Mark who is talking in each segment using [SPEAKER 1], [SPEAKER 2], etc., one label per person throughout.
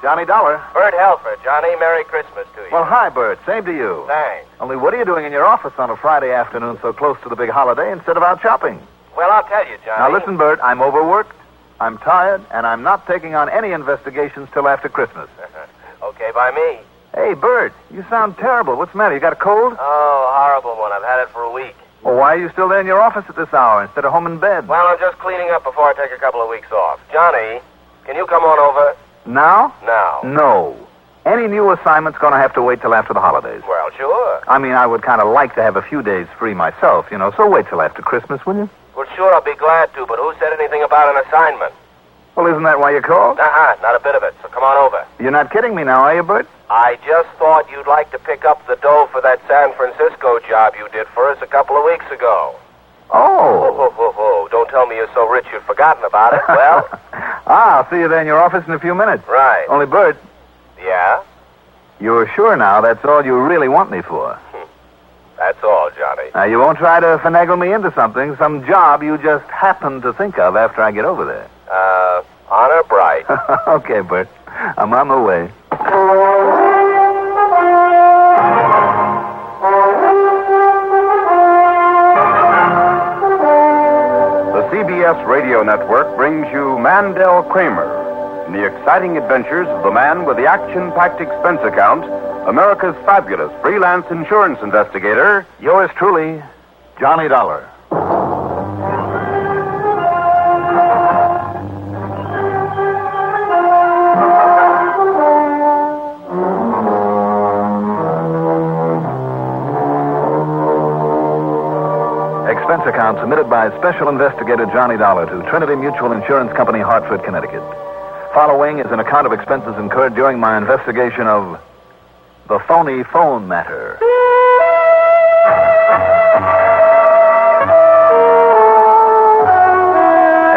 [SPEAKER 1] Johnny Dollar.
[SPEAKER 2] Bert Helfer. Johnny, Merry Christmas to you.
[SPEAKER 1] Well, hi, Bert. Same to you.
[SPEAKER 2] Thanks.
[SPEAKER 1] Only what are you doing in your office on a Friday afternoon so close to the big holiday instead of out shopping?
[SPEAKER 2] Well, I'll tell you, Johnny.
[SPEAKER 1] Now, listen, Bert. I'm overworked, I'm tired, and I'm not taking on any investigations till after Christmas.
[SPEAKER 2] Okay, by me.
[SPEAKER 1] Hey, Bert, you sound terrible. What's the matter? You got a cold?
[SPEAKER 2] Oh, horrible one. I've had it for a week.
[SPEAKER 1] Well, why are you still there in your office at this hour instead of home in bed?
[SPEAKER 2] Well, I'm just cleaning up before I take a couple of weeks off. Johnny, can you come on over?
[SPEAKER 1] Now?
[SPEAKER 2] Now.
[SPEAKER 1] No. Any new assignment's going to have to wait till after the holidays.
[SPEAKER 2] Well, sure.
[SPEAKER 1] I mean, I would kind of like to have a few days free myself, so wait till after Christmas, will you?
[SPEAKER 2] Well, sure, I'll be glad to, but who said anything about an assignment?
[SPEAKER 1] Well, isn't that why you called?
[SPEAKER 2] Not a bit of it, so come on over.
[SPEAKER 1] You're not kidding me now, are you, Bert?
[SPEAKER 2] I just thought you'd like to pick up the dough for that San Francisco job you did for us a couple of weeks ago.
[SPEAKER 1] Oh.
[SPEAKER 2] Don't tell me you're so rich you've forgotten about it. Well?
[SPEAKER 1] I'll see you there in your office in a few minutes.
[SPEAKER 2] Right.
[SPEAKER 1] Only, Bert.
[SPEAKER 2] Yeah?
[SPEAKER 1] You're sure now that's all you really want me for?
[SPEAKER 2] That's all, Johnny.
[SPEAKER 1] Now, you won't try to finagle me into something, some job you just happen to think of after I get over there.
[SPEAKER 2] Honor bright.
[SPEAKER 1] Okay, Bert. I'm on my way.
[SPEAKER 3] The CBS Radio Network brings you Mandel Kramer in the exciting adventures of the man with the action-packed expense account, America's fabulous freelance insurance investigator.
[SPEAKER 1] Yours truly, Johnny Dollar. Expense account submitted by Special Investigator Johnny Dollar to Trinity Mutual Insurance Company, Hartford, Connecticut. Following is an account of expenses incurred during my investigation of the phony phone matter.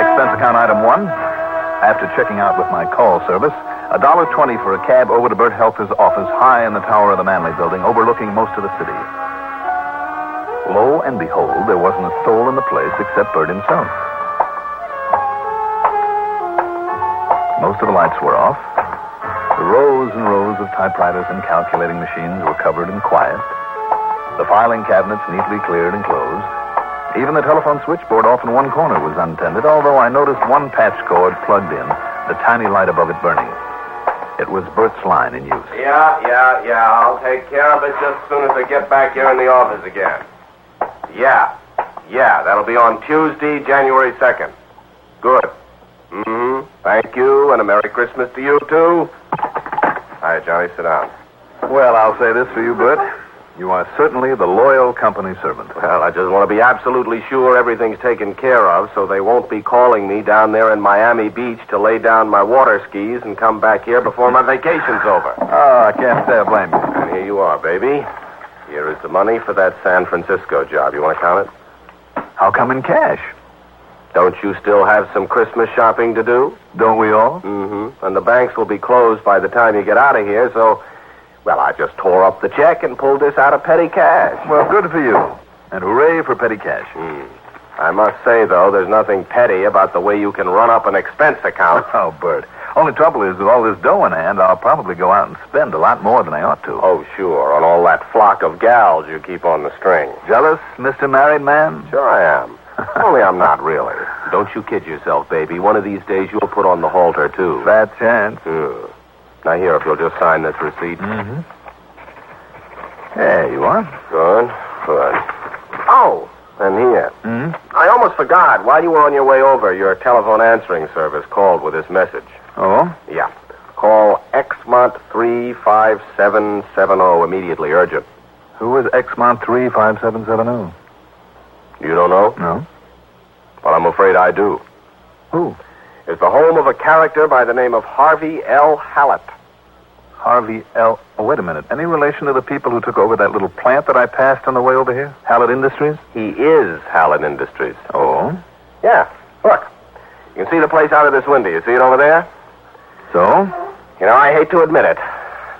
[SPEAKER 1] Expense account item 1. After checking out with my call service, $1.20 for a cab over to Bert Helfer's office high in the tower of the Manley Building, overlooking most of the city. Lo and behold, there wasn't a soul in the place except Bert himself. Most of the lights were off. The rows and rows of typewriters and calculating machines were covered and quiet. The filing cabinets neatly cleared and closed. Even the telephone switchboard off in one corner was untended, although I noticed one patch cord plugged in, the tiny light above it burning. It was Bert's line in use.
[SPEAKER 2] Yeah. I'll take care of it just as soon as I get back here in the office again. Yeah, that'll be on Tuesday, January 2nd. Good. Thank you, and a Merry Christmas to you, too. All right, Johnny, sit down.
[SPEAKER 1] Well, I'll say this for you, Bert. You are certainly the loyal company servant.
[SPEAKER 2] Well, I just want to be absolutely sure everything's taken care of so they won't be calling me down there in Miami Beach to lay down my water skis and come back here before my vacation's over.
[SPEAKER 1] Oh, I can't say I blame you.
[SPEAKER 2] And here you are, baby. Here is the money for that San Francisco job. You want to count it?
[SPEAKER 1] How come in cash?
[SPEAKER 2] Don't you still have some Christmas shopping to do?
[SPEAKER 1] Don't we all?
[SPEAKER 2] Mm-hmm. And the banks will be closed by the time you get out of here, so... Well, I just tore up the check and pulled this out of petty cash.
[SPEAKER 1] Well, good for you. And hooray for petty cash.
[SPEAKER 2] I must say, though, there's nothing petty about the way you can run up an expense account.
[SPEAKER 1] Oh, Bert. Only trouble is, with all this dough in hand, I'll probably go out and spend a lot more than I ought to.
[SPEAKER 2] Oh, sure, on all that flock of gals you keep on the string.
[SPEAKER 1] Jealous, Mr. Married Man?
[SPEAKER 2] Sure I am. Only I'm not really. Don't you kid yourself, baby. One of these days you'll put on the halter, too.
[SPEAKER 1] Fat chance.
[SPEAKER 2] Now, here, if you'll just sign this receipt.
[SPEAKER 1] Mm-hmm. There you are.
[SPEAKER 2] Good. Oh, and here.
[SPEAKER 1] Mm-hmm.
[SPEAKER 2] I almost forgot. While you were on your way over, your telephone answering service called with this message.
[SPEAKER 1] Oh?
[SPEAKER 2] Yeah. Call Exmont 35770 immediately, urgent.
[SPEAKER 1] Who is Exmont 35770?
[SPEAKER 2] You don't know?
[SPEAKER 1] No.
[SPEAKER 2] Well, I'm afraid I do.
[SPEAKER 1] Who?
[SPEAKER 2] It's the home of a character by the name of Harvey L. Hallett.
[SPEAKER 1] Harvey L. Oh, wait a minute. Any relation to the people who took over that little plant that I passed on the way over here? Hallett Industries?
[SPEAKER 2] He is Hallett Industries.
[SPEAKER 1] Oh?
[SPEAKER 2] Yeah. Look. You can see the place out of this window. You see it over there?
[SPEAKER 1] So?
[SPEAKER 2] You know, I hate to admit it.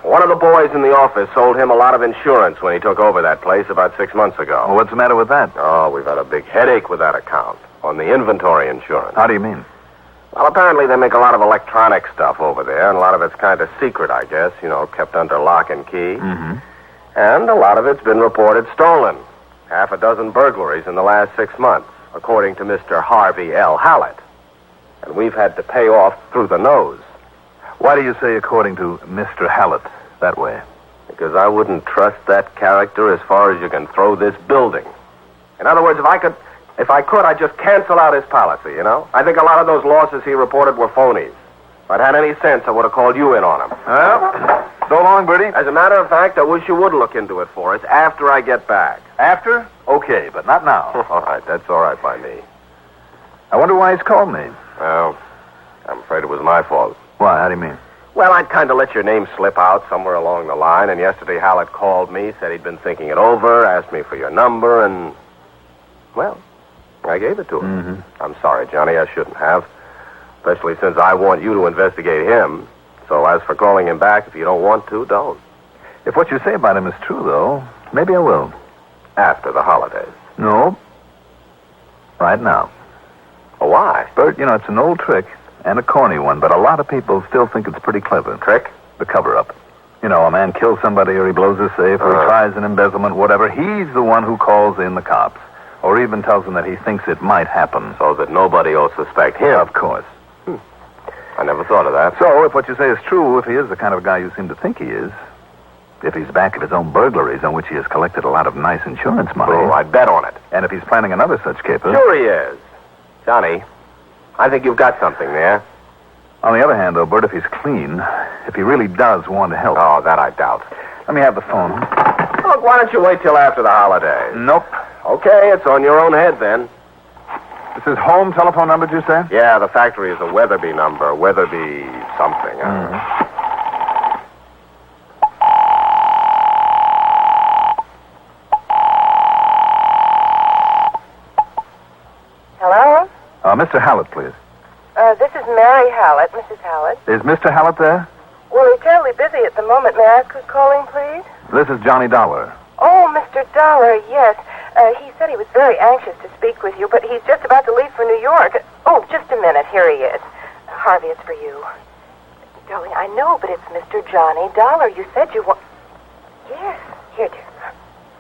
[SPEAKER 2] One of the boys in the office sold him a lot of insurance when he took over that place about 6 months ago.
[SPEAKER 1] Well, what's the matter with that?
[SPEAKER 2] Oh, we've had a big headache with that account on the inventory insurance.
[SPEAKER 1] How do you mean?
[SPEAKER 2] Well, apparently they make a lot of electronic stuff over there, and a lot of it's kind of secret, I guess, kept under lock and key.
[SPEAKER 1] Mm-hmm.
[SPEAKER 2] And a lot of it's been reported stolen. Half a dozen burglaries in the last 6 months, according to Mr. Harvey L. Hallett. And we've had to pay off through the nose.
[SPEAKER 1] Why do you say according to Mr. Hallett that way?
[SPEAKER 2] Because I wouldn't trust that character as far as you can throw this building. In other words, if I could, I'd just cancel out his policy, I think a lot of those losses he reported were phonies. If I'd had any sense, I would have called you in on them.
[SPEAKER 1] Well, so long, Bertie.
[SPEAKER 2] As a matter of fact, I wish you would look into it for us after I get back.
[SPEAKER 1] After? Okay, but not now.
[SPEAKER 2] All right, that's all right by me.
[SPEAKER 1] I wonder why he's called me.
[SPEAKER 2] Well, I'm afraid it was my fault.
[SPEAKER 1] Why? How do you mean?
[SPEAKER 2] Well, I'd kind of let your name slip out somewhere along the line, and yesterday Hallett called me, said he'd been thinking it over, asked me for your number, and, well, I gave it to him.
[SPEAKER 1] Mm-hmm.
[SPEAKER 2] I'm sorry, Johnny, I shouldn't have, especially since I want you to investigate him. So as for calling him back, if you don't want to, don't.
[SPEAKER 1] If what you say about him is true, though, maybe I will.
[SPEAKER 2] After the holidays.
[SPEAKER 1] No. Right now.
[SPEAKER 2] Oh, why?
[SPEAKER 1] Bert, it's an old trick. And a corny one, but a lot of people still think it's pretty clever.
[SPEAKER 2] Trick?
[SPEAKER 1] The cover-up. A man kills somebody or he blows his safe or he tries an embezzlement, whatever. He's the one who calls in the cops. Or even tells them that he thinks it might happen.
[SPEAKER 2] So that nobody will suspect him.
[SPEAKER 1] Of course.
[SPEAKER 2] I never thought of that.
[SPEAKER 1] So, if what you say is true, if he is the kind of guy you seem to think he is, if he's back of his own burglaries on which he has collected a lot of nice insurance money...
[SPEAKER 2] Oh, I'd bet on it.
[SPEAKER 1] And if he's planning another such caper...
[SPEAKER 2] Sure he is. Johnny, I think you've got something there.
[SPEAKER 1] On the other hand, though, Bert, if he's clean, if he really does want to help...
[SPEAKER 2] Oh, that I doubt.
[SPEAKER 1] Let me have the phone.
[SPEAKER 2] Look, why don't you wait till after the holidays?
[SPEAKER 1] Nope.
[SPEAKER 2] Okay, it's on your own head then.
[SPEAKER 1] This is home telephone number, did you say?
[SPEAKER 2] Yeah, the factory is a Weatherby number. Weatherby something.
[SPEAKER 4] Hello?
[SPEAKER 1] Mr. Hallett, please.
[SPEAKER 4] This is Mary Hallett, Mrs. Hallett.
[SPEAKER 1] Is Mr. Hallett there?
[SPEAKER 4] Well, he's terribly busy at the moment. May I ask who's calling, please?
[SPEAKER 1] This is Johnny Dollar.
[SPEAKER 4] Oh, Mr. Dollar, yes. He said he was very anxious to speak with you, but he's just about to leave for New York. Oh, just a minute. Here he is. Harvey, it's for you. Darling, I know, but it's Mr. Johnny Dollar. You said you want... Yes. Here, dear.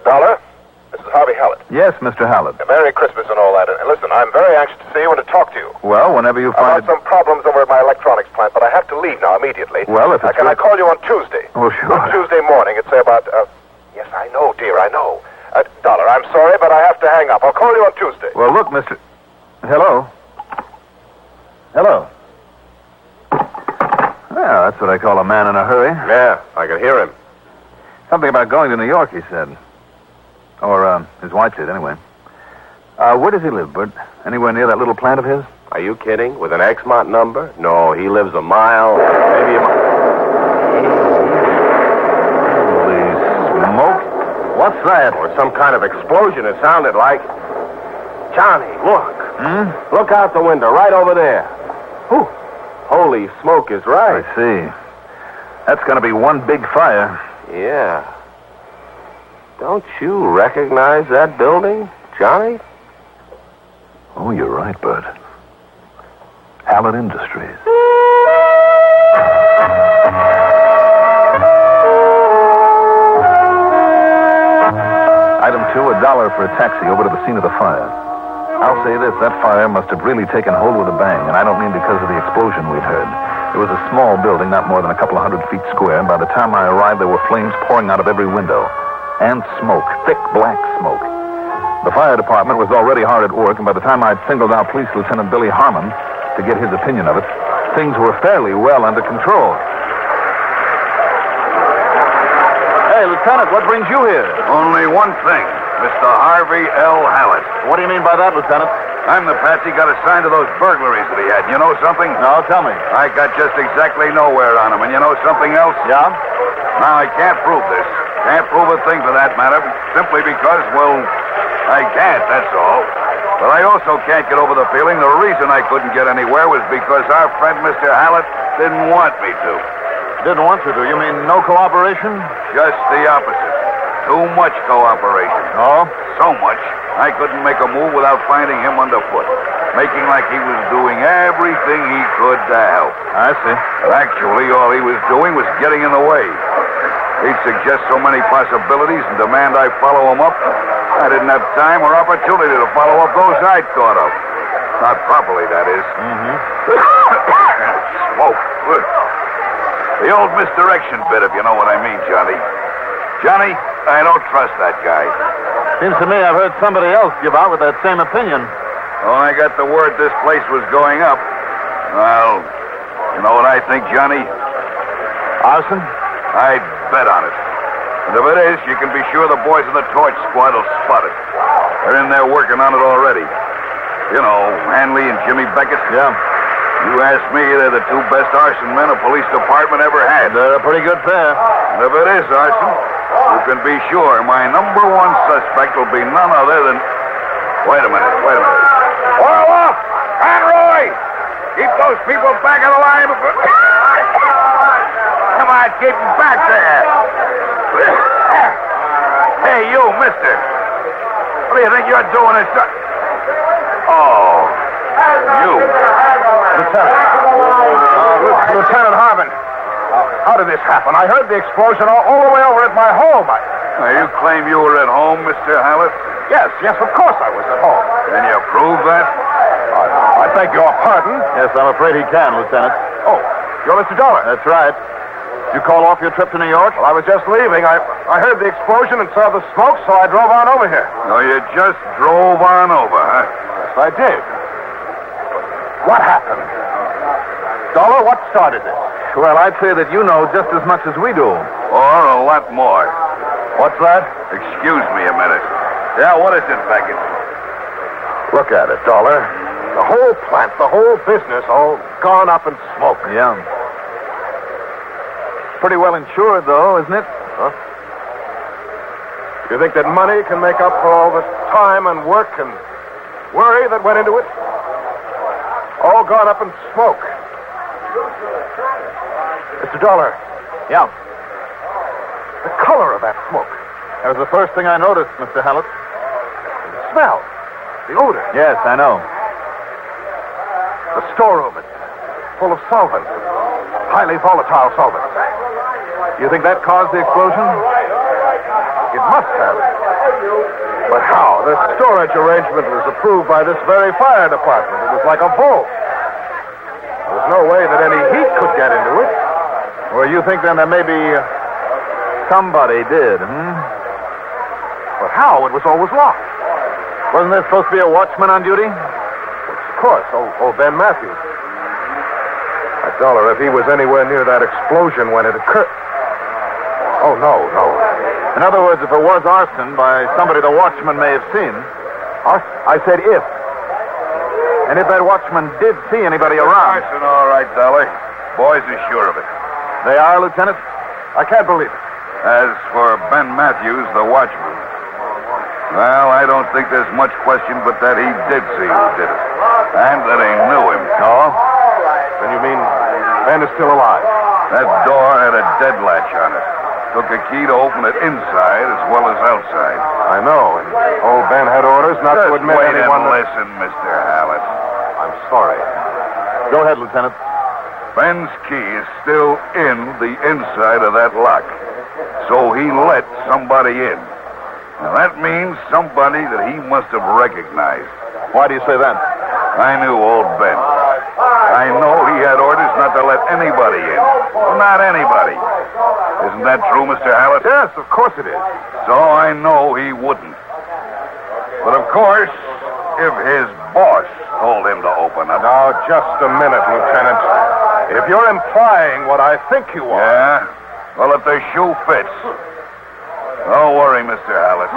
[SPEAKER 5] Dollar, this is Harvey Hallett.
[SPEAKER 1] Yes, Mr. Hallett.
[SPEAKER 5] Merry Christmas and all that. And listen, I'm very anxious to see you and to talk to you.
[SPEAKER 1] Well, whenever you
[SPEAKER 5] I've
[SPEAKER 1] find
[SPEAKER 5] had some problems over at my electronics plant, but I have to leave now immediately.
[SPEAKER 1] Well, if it's
[SPEAKER 5] Can I call you on Tuesday?
[SPEAKER 1] Oh, sure.
[SPEAKER 5] On Tuesday morning at, say, about... Yes, I know, dear, I know. Dollar, I'm sorry, but I have to hang up. I'll call you on Tuesday.
[SPEAKER 1] Well, look, Mr... Hello? Hello? Well, that's what I call a man in a hurry.
[SPEAKER 2] Yeah, I can hear him.
[SPEAKER 1] Something about going to New York, he said. Or, his wife did, anyway. Where does he live, Bert? Anywhere near that little plant of his?
[SPEAKER 2] Are you kidding? With an Exmont number? No, he lives a mile, maybe a mile.
[SPEAKER 1] Holy smoke. What's that?
[SPEAKER 2] Or some kind of explosion, it sounded like. Johnny, look. Look out the window, right over there. Whew. Holy smoke is right.
[SPEAKER 1] I see. That's going to be one big fire.
[SPEAKER 2] Yeah. Don't you recognize that building, Johnny?
[SPEAKER 1] Oh, you're right, Bert. Hallett Industries. Item 2, $1 for a taxi over to the scene of the fire. I'll say this, that fire must have really taken hold with a bang, and I don't mean because of the explosion we'd heard. It was a small building, not more than a couple of 100 feet square, and by the time I arrived, there were flames pouring out of every window. And smoke, thick black smoke. The fire department was already hard at work, and by the time I'd singled out Police Lieutenant Billy Harmon to get his opinion of it, things were fairly well under control. Hey, Lieutenant, what brings you here?
[SPEAKER 6] Only one thing, Mr. Harvey L. Hallett.
[SPEAKER 1] What do you mean by that, Lieutenant?
[SPEAKER 6] I'm the patsy got assigned to those burglaries that he had. You know something?
[SPEAKER 1] No, tell me.
[SPEAKER 6] I got just exactly nowhere on him. And you know something else?
[SPEAKER 1] Yeah?
[SPEAKER 6] Now, I can't prove this. Can't prove a thing for that matter, simply because, well, I can't, that's all. But I also can't get over the feeling the reason I couldn't get anywhere was because our friend Mr. Hallett didn't want me to.
[SPEAKER 1] Didn't want you to. You mean no cooperation?
[SPEAKER 6] Just the opposite. Too much cooperation.
[SPEAKER 1] Oh?
[SPEAKER 6] So much, I couldn't make a move without finding him underfoot. making like he was doing everything he could to help.
[SPEAKER 1] I see.
[SPEAKER 6] But actually, all he was doing was getting in the way. He'd suggest so many possibilities and demand I follow him up. I didn't have time or opportunity to follow up those I'd thought of. Not properly, that is. Smoke. Good. The old misdirection bit, if you know what I mean, Johnny. Johnny, I don't trust that guy.
[SPEAKER 1] Seems to me I've heard somebody else give out with that same opinion.
[SPEAKER 6] When I got the word this place was going up, well, you know what I think, Johnny?
[SPEAKER 1] Arson?
[SPEAKER 6] I'd bet on it. And if it is, you can be sure the boys in the torch squad will spot it. They're in there working on it already. You know, Hanley and Jimmy Beckett.
[SPEAKER 1] Yeah.
[SPEAKER 6] You ask me, they're the two best arson men a police department ever had.
[SPEAKER 1] They're a pretty good pair.
[SPEAKER 6] And if it is arson, you can be sure my number one suspect will be none other than... Wait a minute. Oil off! Conroy! Keep those people back in the line before... Come on, keep them back there. Hey, you, mister. What do you think you're doing this... Oh, you.
[SPEAKER 5] Lieutenant Harvin, how did this happen? I heard the explosion all the way over at my home.
[SPEAKER 6] Now, you claim you were at home, Mr. Hallett?
[SPEAKER 5] Yes, of course I was at home.
[SPEAKER 6] Can you prove that?
[SPEAKER 5] I beg your pardon.
[SPEAKER 1] Yes, I'm afraid he can, Lieutenant.
[SPEAKER 5] Oh, you're Mr. Dollar.
[SPEAKER 1] That's right. Did you call off your trip to New York?
[SPEAKER 5] Well, I was just leaving. I heard the explosion and saw the smoke, so I drove on over here.
[SPEAKER 6] No, you just drove on over, huh?
[SPEAKER 5] Yes, I did. What happened? Dollar, what started this?
[SPEAKER 1] Well, I'd say that you know just as much as we do.
[SPEAKER 6] Or a lot more.
[SPEAKER 1] What's that?
[SPEAKER 6] Excuse me a minute. Yeah, what is it, Beckett?
[SPEAKER 5] Look at it, Dollar. The whole plant, the whole business, all gone up in smoke.
[SPEAKER 1] Yeah. Pretty well insured, though, isn't it?
[SPEAKER 5] Huh? You think that money can make up for all the time and work and worry that went into it? All gone up in smoke. Mr. Dollar.
[SPEAKER 1] Yeah.
[SPEAKER 5] The color of that smoke.
[SPEAKER 1] That was the first thing I noticed, Mr. Hallett.
[SPEAKER 5] The smell. The odor.
[SPEAKER 1] Yes, I know.
[SPEAKER 5] The storeroom. It's full of solvents. Highly volatile solvents.
[SPEAKER 1] You think that caused the explosion?
[SPEAKER 5] It must have. But how? The storage arrangement was approved by this very fire department. It was like a vault. There was no way that any heat could get into it.
[SPEAKER 1] Well, you think then that maybe somebody did,
[SPEAKER 5] But how? It was always locked.
[SPEAKER 1] Wasn't there supposed to be a watchman on duty?
[SPEAKER 5] Of course. Oh, Ben Matthews. Dollar, if he was anywhere near that explosion when it occurred. Oh, no.
[SPEAKER 1] In other words, if it was arson by somebody the watchman may have seen.
[SPEAKER 5] I said if.
[SPEAKER 1] And if that watchman did see anybody around.
[SPEAKER 6] Arson, all right, Dollar. Boys are sure of it.
[SPEAKER 1] They are, Lieutenant?
[SPEAKER 5] I can't believe it.
[SPEAKER 6] As for Ben Matthews, the watchman, well, I don't think there's much question but that he did see who did it. And that he knew him.
[SPEAKER 1] No?
[SPEAKER 5] Then you mean Ben is still alive?
[SPEAKER 6] That door had a dead latch on it. Took a key to open it inside as well as outside.
[SPEAKER 5] I know. And old Ben had orders not to admit
[SPEAKER 6] wait
[SPEAKER 5] anyone.
[SPEAKER 6] and listen, Mr. Hallett.
[SPEAKER 5] I'm sorry.
[SPEAKER 1] Go ahead, Lieutenant.
[SPEAKER 6] Ben's key is still in the inside of that lock. So he let somebody in. Now that means somebody that he must have recognized.
[SPEAKER 1] Why do you say that?
[SPEAKER 6] I knew old Ben. I know he had orders not to let anybody in. Not anybody. Isn't that true, Mr. Hallett?
[SPEAKER 5] Yes, of course it is.
[SPEAKER 6] So I know he wouldn't. But of course, if his boss told him to open up...
[SPEAKER 5] Now, just a minute, Lieutenant. If you're implying what I think you are...
[SPEAKER 6] Yeah? Well, if the shoe fits. Don't worry, Mr. Hallett.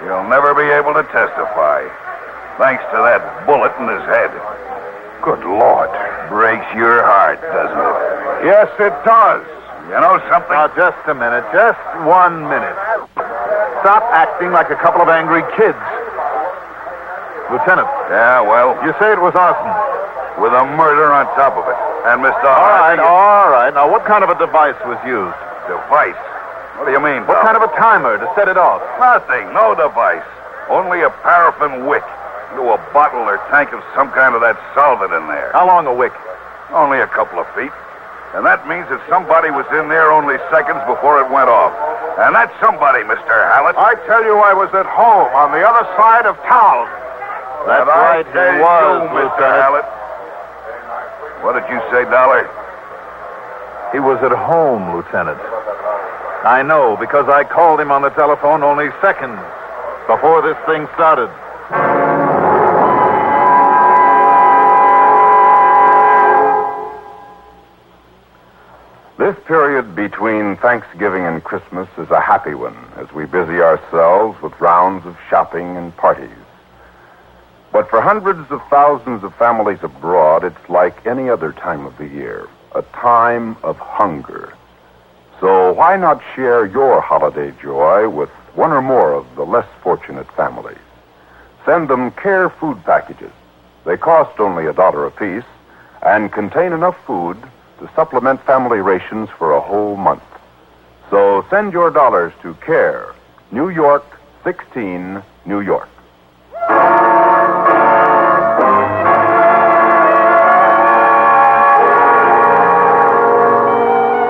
[SPEAKER 6] You'll never be able to testify. Thanks to that bullet in his head.
[SPEAKER 5] Good Lord.
[SPEAKER 6] Breaks your heart, doesn't it?
[SPEAKER 5] Yes, it does.
[SPEAKER 6] You know something?
[SPEAKER 1] Now, just a minute. Just 1 minute. Stop acting like a couple of angry kids. Lieutenant.
[SPEAKER 6] Yeah, well,
[SPEAKER 1] You say it was arson.
[SPEAKER 6] with a murder on top of it. And Mr.
[SPEAKER 1] All right. Now, what kind of a device was used?
[SPEAKER 6] Device? What do you mean,
[SPEAKER 1] What
[SPEAKER 6] Doc?
[SPEAKER 1] kind of a timer to set it off?
[SPEAKER 6] Nothing. No device. Only a paraffin wick. Threw a bottle or tank of some kind of that solvent in there.
[SPEAKER 5] How long a wick?
[SPEAKER 6] Only a couple of feet. And that means that somebody was in there only seconds before it went off. And that's somebody, Mr. Hallett.
[SPEAKER 5] I tell you, I was at home on the other side of town.
[SPEAKER 6] That's right, he was, Mr. Hallett. What did you say, Dollar?
[SPEAKER 5] He was at home, Lieutenant. I know, because I called him on the telephone only seconds before this thing started.
[SPEAKER 3] This period between Thanksgiving and Christmas is a happy one as we busy ourselves with rounds of shopping and parties. But for hundreds of thousands of families abroad, it's like any other time of the year, a time of hunger. So why not share your holiday joy with one or more of the less fortunate families? Send them Care food packages. They cost only $1 apiece and contain enough food to supplement family rations for a whole month. So send your dollars to Care, New York, 16, New York.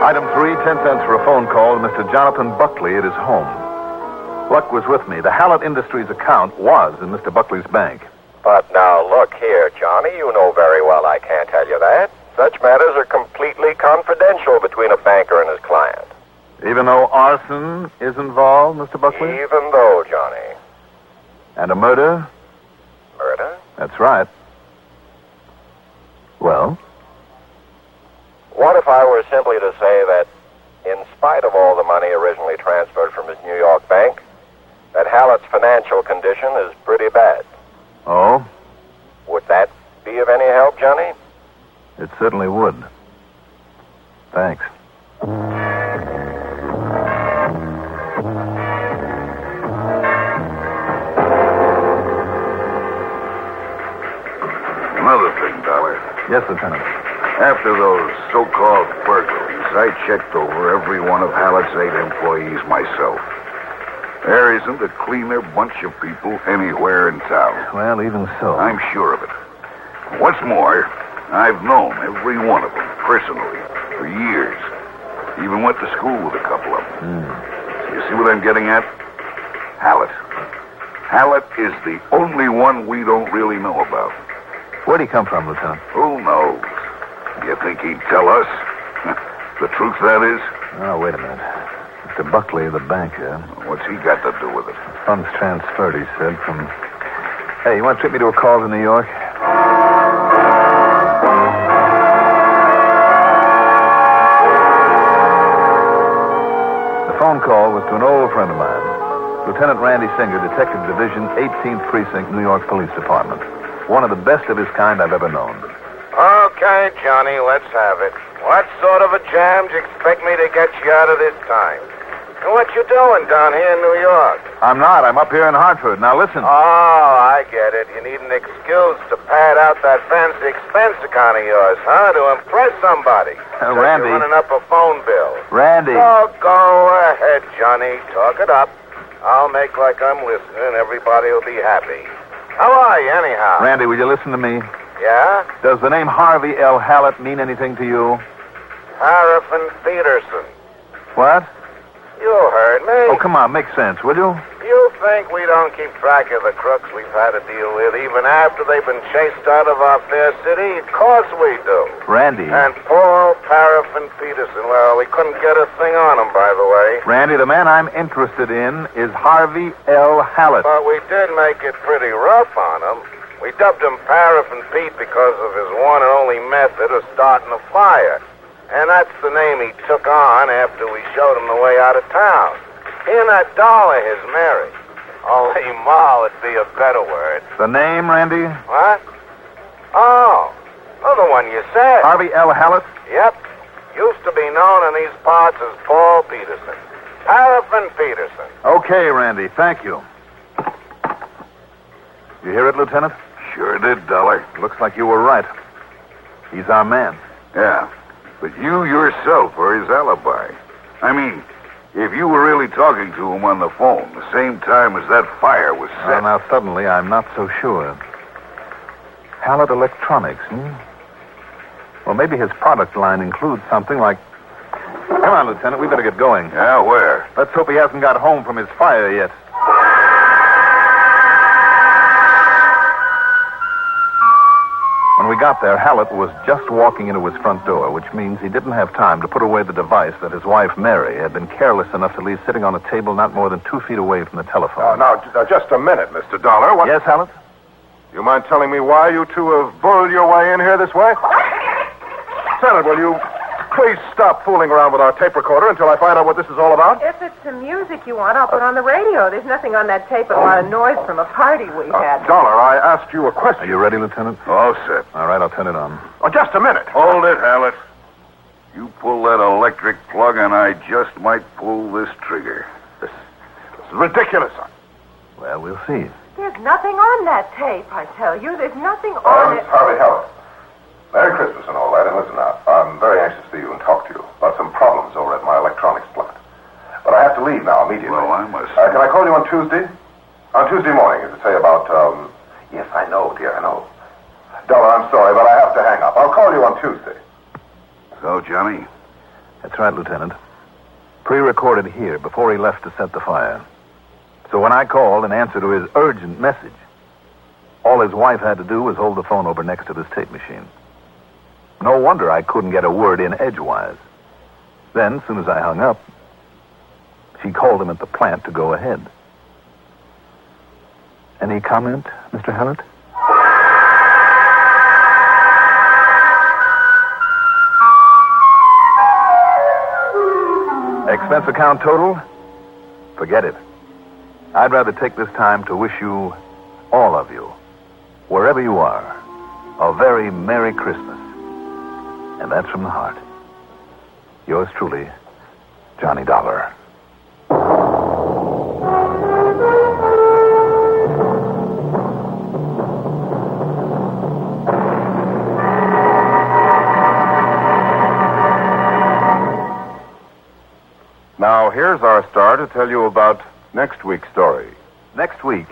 [SPEAKER 5] Item 3, 10 cents for a phone call to Mr. Jonathan Buckley at his home. Luck was with me. The Hallett Industries account was in Mr. Buckley's bank.
[SPEAKER 2] But now look here, Johnny. You know very well I can't tell you that. Such matters are completely confidential between a banker and his client.
[SPEAKER 5] Even though arson is involved, Mr. Buckley?
[SPEAKER 2] Even though, Johnny.
[SPEAKER 5] And a murder?
[SPEAKER 2] Murder?
[SPEAKER 5] That's right. Well?
[SPEAKER 2] What if I were simply to say that, in spite of all the money originally transferred from his New York bank, that Hallett's financial condition is pretty bad?
[SPEAKER 5] Oh?
[SPEAKER 2] Would that be of any help, Johnny?
[SPEAKER 5] It certainly would. Thanks.
[SPEAKER 6] Another thing, Dollar.
[SPEAKER 5] Yes, Lieutenant.
[SPEAKER 6] After those so-called burglaries, I checked over every one of Hallett's 8 employees myself. There isn't a cleaner bunch of people anywhere in town.
[SPEAKER 5] Well, even so.
[SPEAKER 6] I'm sure of it. What's more, I've known every one of them personally for years. Even went to school with a couple of them. You see what I'm getting at? Hallett. Hallett is the only one we don't really know about.
[SPEAKER 5] Where'd he come from, Lieutenant?
[SPEAKER 6] Who knows? You think he'd tell us? The truth, that is?
[SPEAKER 5] Oh, wait a minute. Mr. Buckley, the banker.
[SPEAKER 6] What's he got to do with it?
[SPEAKER 5] Funds transferred, he said, from... Hey, you want to treat me to a call to New York? The phone call was to an old friend of mine, Lieutenant Randy Singer, Detective Division, 18th Precinct, New York Police Department. One of the best of his kind I've ever known.
[SPEAKER 2] Okay, Johnny, let's have it. What sort of a jam do you expect me to get you out of this time? And what you doing down here in New York?
[SPEAKER 5] I'm not. I'm up here in Hartford. Now, listen.
[SPEAKER 2] Oh, I get it. You need an excuse to pad out that fancy expense account of yours, huh? To impress somebody. So
[SPEAKER 5] Randy.
[SPEAKER 2] you're running up a phone bill.
[SPEAKER 5] Randy.
[SPEAKER 2] Oh, go ahead, Johnny. Talk it up. I'll make like I'm listening. Everybody will be happy. How are you, anyhow?
[SPEAKER 5] Randy, will you listen to me?
[SPEAKER 2] Yeah?
[SPEAKER 5] Does the name Harvey L. Hallett mean anything to you?
[SPEAKER 2] Harrison Peterson.
[SPEAKER 5] What?
[SPEAKER 2] You heard me.
[SPEAKER 5] Oh, come on, make sense, will you?
[SPEAKER 2] You think we don't keep track of the crooks we've had to deal with even after they've been chased out of our fair city? Of course we do.
[SPEAKER 5] Randy.
[SPEAKER 2] And poor Paraffin Peterson, well, we couldn't get a thing on him, by the way.
[SPEAKER 5] Randy, the man I'm interested in is Harvey L. Hallett.
[SPEAKER 2] But we did make it pretty rough on him. We dubbed him Paraffin Pete because of his one and only method of starting a fire. And that's the name he took on after we showed him the way out of town. He and that doll of his, Mary. Only Ma would be a better word.
[SPEAKER 5] The name, Randy?
[SPEAKER 2] What? Oh, the one you said.
[SPEAKER 5] Harvey L. Hallett?
[SPEAKER 2] Yep. Used to be known in these parts as Paul Peterson. Paraffin Peterson.
[SPEAKER 5] Okay, Randy, thank you. You hear it, Lieutenant?
[SPEAKER 6] Sure did, Dollar.
[SPEAKER 5] Looks like you were right. He's our man.
[SPEAKER 6] Yeah, but you yourself are his alibi. I mean, if you were really talking to him on the phone the same time as that fire was set...
[SPEAKER 5] Well, now, suddenly, I'm not so sure.
[SPEAKER 1] Hallett Electronics, Well, maybe his product line includes something like... Come on, Lieutenant, we better get going.
[SPEAKER 6] Yeah, where?
[SPEAKER 1] Let's hope he hasn't got home from his fire yet. When we got there, Hallett was just walking into his front door, which means he didn't have time to put away the device that his wife, Mary, had been careless enough to leave sitting on a table not more than 2 feet away from the telephone.
[SPEAKER 5] Now, just a minute, Mr. Dollar. What...
[SPEAKER 1] Yes, Hallett?
[SPEAKER 5] You mind telling me why you two have bulled your way in here this way? Lieutenant, will you please stop fooling around with our tape recorder until I find out what this is all about?
[SPEAKER 4] If it's the music you want, I'll put on the radio. There's nothing on that tape but a lot of noise from a party we had.
[SPEAKER 5] Dollar, I asked you a question.
[SPEAKER 1] Are you ready, Lieutenant?
[SPEAKER 6] All set.
[SPEAKER 1] All right, I'll turn it on.
[SPEAKER 5] Oh, just a minute.
[SPEAKER 6] Hold it, Hallett. You pull that electric plug, and I just might pull this trigger.
[SPEAKER 5] This is ridiculous.
[SPEAKER 1] Well, we'll see.
[SPEAKER 4] There's nothing on that tape, I tell you. There's nothing on it.
[SPEAKER 7] Harvey Hallett. Merry Christmas and all that, and listen now. I'm very anxious to see you and talk to you about some problems over at my electronics plant. But I have to leave now immediately.
[SPEAKER 6] Well, I must...
[SPEAKER 7] Can I call you on Tuesday? On Tuesday morning, to say about, Yes, I know, dear, I know. Dollar, I'm sorry, but I have to hang up. I'll call you on Tuesday.
[SPEAKER 6] So, Johnny?
[SPEAKER 1] That's right, Lieutenant. Pre-recorded here before he left to set the fire. So when I called in answer to his urgent message, all his wife had to do was hold the phone over next to this tape machine. No wonder I couldn't get a word in edgewise. Then, as soon as I hung up, she called him at the plant to go ahead. Any comment, Mr. Hallett? Expense account total? Forget it. I'd rather take this time to wish you, all of you, wherever you are, a very Merry Christmas. And that's from the heart. Yours truly, Johnny Dollar.
[SPEAKER 5] Now, here's our star to tell you about next week's story.
[SPEAKER 1] Next week?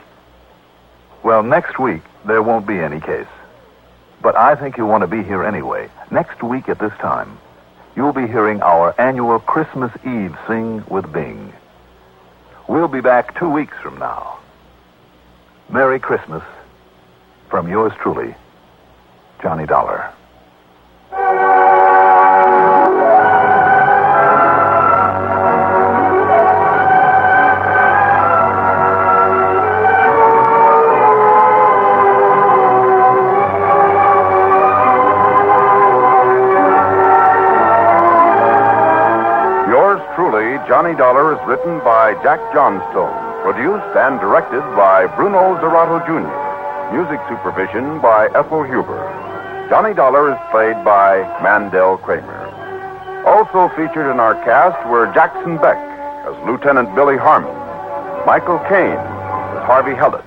[SPEAKER 1] Well, next week, there won't be any case. But I think you'll want to be here anyway. Next week at this time, you'll be hearing our annual Christmas Eve Sing with Bing. We'll be back 2 weeks from now. Merry Christmas from yours truly, Johnny Dollar.
[SPEAKER 5] Johnny Dollar is written by Jack Johnstone, produced and directed by Bruno Zerato Jr., music supervision by Ethel Huber. Johnny Dollar is played by Mandel Kramer. Also featured in our cast were Jackson Beck as Lieutenant Billy Harmon, Michael Caine as Harvey Hallett,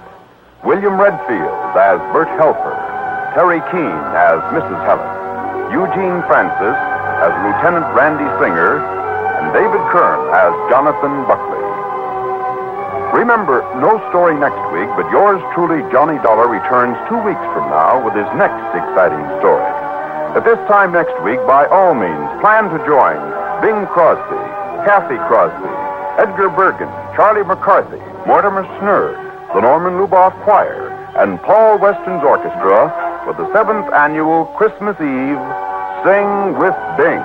[SPEAKER 5] William Redfield as Bert Helfer, Terry Keene as Mrs. Hallett, Eugene Francis as Lieutenant Randy Singer, and David Kern as Jonathan Buckley. Remember, no story next week, but yours truly, Johnny Dollar, returns 2 weeks from now with his next exciting story. At this time next week, by all means, plan to join Bing Crosby, Kathy Crosby, Edgar Bergen, Charlie McCarthy, Mortimer Snurd, the Norman Luboff Choir, and Paul Weston's Orchestra for the 7th annual Christmas Eve Sing with Bing.